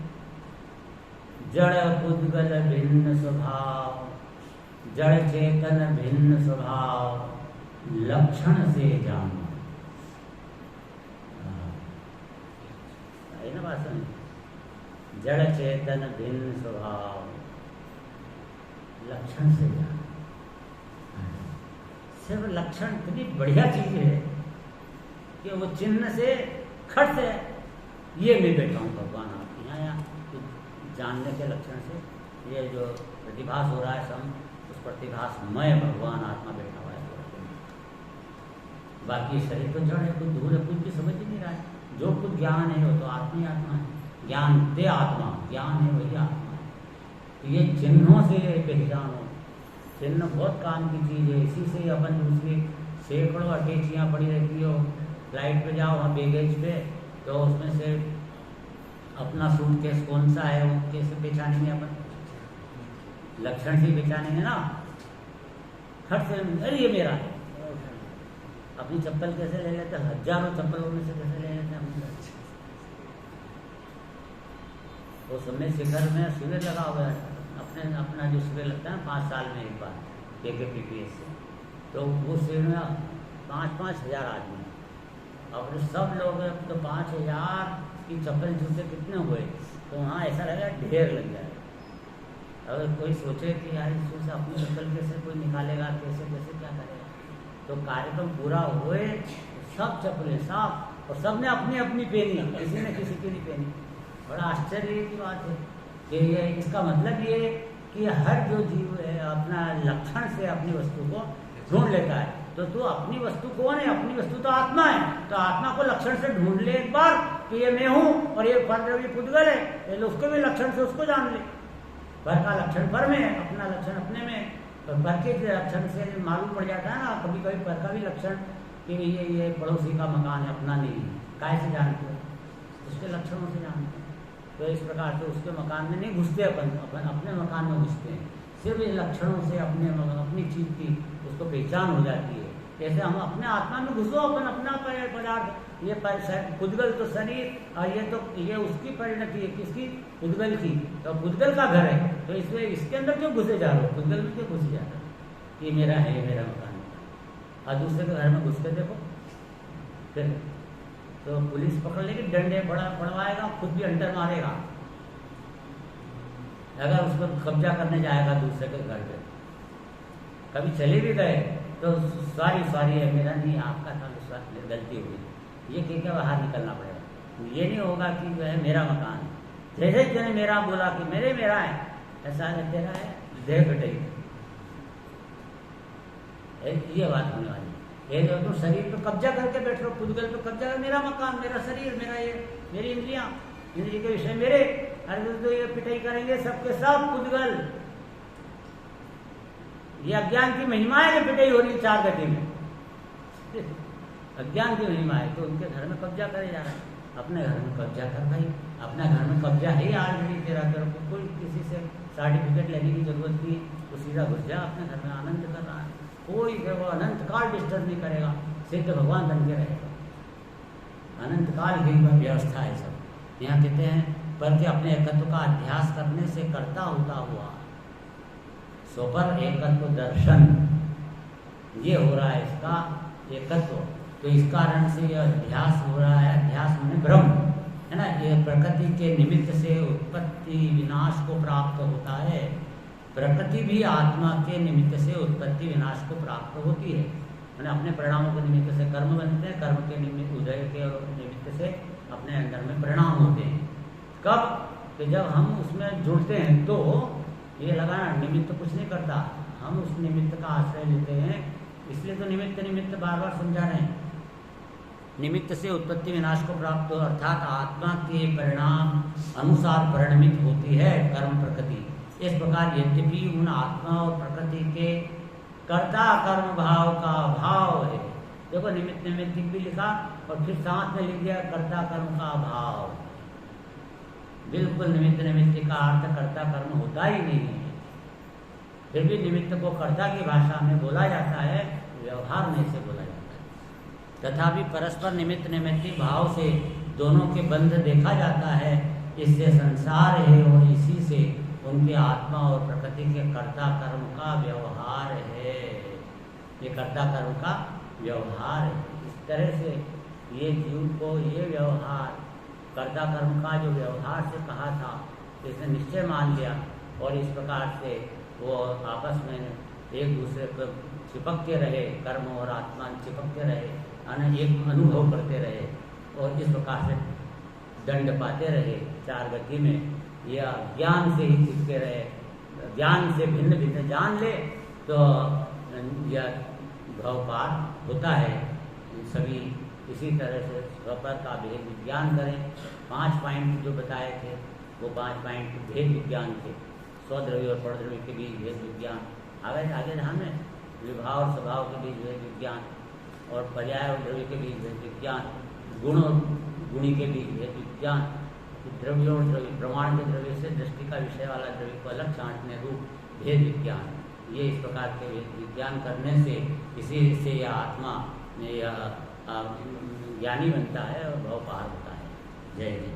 जड़ पुद्गल भिन्न स्वभाव, जड़ चेतन भिन्न स्वभाव, लक्षण से जानो। है ना बात समझ? जड़ चेतन भिन्न स्वभाव, लक्षण से जान। सिर्फ लक्षण इतनी बढ़िया चीज है कि वो चिन्ह से खट से ये मैं बैठा हूँ भगवान आपके यहाँ, या जानने के लक्षण से ये जो प्रतिभास हो रहा है सब, उस प्रतिभास मैं भगवान आत्मा बैठा हुआ है। बाकी शरीर तो जड़ है, कुछ दूर है, कुछ भी समझ ही नहीं रहा है। जो कुछ ज्ञान है वो तो आत्मा ही आत्मा है, ज्ञान ते आत्मा, ज्ञान है वही आत्मा है। तो ये चिन्हों से पहचान हो, चिन्ह बहुत काम की चीज़ है। इसी से अपन दूसरी सैकड़ों अटैचियाँ पड़ी रहती हो, फ्लाइट पे जाओ वहाँ बैगेज पे, तो उसमें से अपना सूटकेस कौन सा है वो कैसे पहचानेंगे अपन, लक्षण से पहचानेंगे ना। खट से अरे ये मेरा है। अपनी चप्पल कैसे ले लेते हैं, हजारों चप्पलों में से कैसे ले लेते हैं। वो समय शिखर में शिविर लगा हुआ है, अपना जो शिविर लगता है 5 साल में एक बार KKPPS से, तो वो शिविर में 5-5 हज़ार आदमी, और सब लोग तो 5,000 की चप्पल जूते कितने हुए, तो वहाँ ऐसा लगा ढेर लग जाएगा। अगर कोई सोचे कि यार इसमें से अपनी चप्पल कैसे कोई निकालेगा, कैसे कैसे क्या करेगा, तो कार्यक्रम पूरा हुए सब चप्पलें साफ, और सब ने अपनी अपनी पहनी, किसी ने किसी की नहीं पहनी। बड़ा आश्चर्य की बात है कि ये इसका मतलब ये कि हर जो जीव है अपना लक्षण से अपनी वस्तु को ढूंढ लेता है। तो तू अपनी वस्तु कौन है, अपनी वस्तु तो आत्मा है, तो आत्मा को लक्षण से ढूंढ ले एक बार कि ये मैं हूँ और ये पर पुद्गल है, उसको भी लक्षण से उसको जान ले। पर का लक्षण पर में, अपना लक्षण अपने में, तो पर के लक्षण से मालूम पड़ जाता है ना कभी कभी पर का भी लक्षण कि ये पड़ोसी का मकान है, अपना नहीं है। कैसे जानते हो, उसके लक्षणों से जानते हैं। तो इस प्रकार से उसके मकान में नहीं घुसते अपन अपने मकान में घुसते हैं। सिर्फ इन लक्षणों से अपनी चीज़ की उसको पहचान हो जाती है। जैसे हम अपने आत्मा में घुसो, अपन अपना पदार्थ, ये पुद्गल तो शरीर, और ये उसकी परिणति है, किसकी, पुद्गल की, तो पुद्गल का घर है, तो इसलिए इसके अंदर क्यों घुसे जा रहे हो, पुद्गल में क्यों घुसे जा रहे हो, ये मेरा है, ये मेरा मकान है। और दूसरे के घर में घुस के देखो, फिर तो पुलिस पकड़ लेगी, डंडे पड़वाएगा, खुद भी अंटर मारेगा अगर उस पर कब्जा करने जाएगा दूसरे के घर पे। कभी चले भी गए तो सॉरी है, मेरा नहीं आपका था, गलती हो गई, ये कह के बाहर निकलना पड़ेगा। ये नहीं होगा कि जो है मेरा मकान है, जैसे जैसे मेरा बोला कि मेरा है, ऐसा है तेरा है, देह कटेगी, ये बात होने वाली। ये जो तुम शरीर पे कब्जा करके बैठ रहे हो, पुद्गल पे कब्जा, मेरा मकान, मेरा शरीर, मेरा ये, मेरी इंद्रियां, इंद्रिय के विषय मेरे, अरे तो ये पिटाई करेंगे सबके सब पुद्गल। ये अज्ञान की महिमा है कि पिटाई हो रही है 4 गति में, अज्ञान की महिमा है। तो उनके घर में कब्जा करे जा रहा है, अपने घर में कब्जा कर भाई, अपने घर में कब्जा है ऑलरेडी तेरा, तेरे को कोई किसी से सर्टिफिकेट लेने की जरूरत नहीं, तो सीधा घुस जा अपने घर में, आनंद कर रहा है, कोई वो अनंत काल डिस्टर्ब नहीं करेगा, सिद्ध भगवान बन के रहेगा। अनंत काल की व्यवस्था है सब। यहाँ कहते हैं पर के अपने एकत्व का अध्यास करने से करता होता हुआ सोपर एकत्व दर्शन, ये हो रहा है इसका एकत्व। तो इस कारण से यह अध्यास हो रहा है, अध्यास माने भ्रम है ना। ये प्रकृति के निमित्त से उत्पत्ति विनाश को प्राप्त होता है, प्रकृति भी आत्मा के निमित्त से उत्पत्ति विनाश को प्राप्त होती है। मैंने अपने परिणामों के निमित्त से कर्म बनते हैं, कर्म के निमित्त उदय के निमित्त से अपने अंदर में परिणाम होते हैं। कब कि जब हम उसमें जुड़ते हैं, तो ये लगाना निमित्त कुछ नहीं करता, हम उस निमित्त का आश्रय लेते हैं। इसलिए तो निमित्त बार बार समझा रहे हैं। निमित्त से उत्पत्ति विनाश को प्राप्त हो, अर्थात आत्मा के परिणाम अनुसार परिणमित होती है कर्म प्रकृति। इस प्रकार यद्यपि उन आत्मा और प्रकृति के कर्ता कर्म भाव का अभाव है। देखो निमित्त भी लिखा और फिर साथ में लिख दिया कर्ता कर्म का अभाव। बिल्कुल निमित्त का अर्थ कर्ता कर्म होता ही नहीं है, फिर भी निमित्त को कर्ता की भाषा में बोला जाता है, व्यवहार में से बोला जाता है। तथापि परस्पर निमित्त भाव से दोनों के बंध देखा जाता है। इससे संसार है और इसी से उनके आत्मा और प्रकृति के कर्ता कर्म का व्यवहार है। ये कर्ता कर्म का व्यवहार है। इस तरह से ये जीव को ये व्यवहार कर्ता कर्म का जो व्यवहार से कहा था इसने निश्चय मान लिया और इस प्रकार से वो आपस में एक दूसरे को चिपकते रहे, कर्म और आत्मा चिपकते रहे, एक अनुभव करते रहे और इस प्रकार से दंड पाते रहे चार गति में। या ज्ञान से ही चिपके रहे, ज्ञान से भिन्न भिन्न जान ले तो यह भव पार होता है। सभी इसी तरह से स्वपर का भेद विज्ञान करें। 5 पॉइंट जो बताए थे वो 5 पॉइंट भेद विज्ञान थे। स्वद्रव्य और परद्रव्य के बीच भेद विज्ञान, आगे ध्यान में विभाव और स्वभाव के बीच भेद विज्ञान, और पर्याय और द्रव्य के बीच भेद विज्ञान, गुण और गुणी के बीच भेद विज्ञान, द्रव्य और द्रव्य, प्रमाण के द्रव्य से दृष्टि का विषय वाला द्रव्य को अलग छांटने रूप भेद विज्ञान। ये इस प्रकार के भेद विज्ञान करने से इसी से यह आत्मा यह ज्ञानी बनता है और भव पार होता है। जय जय।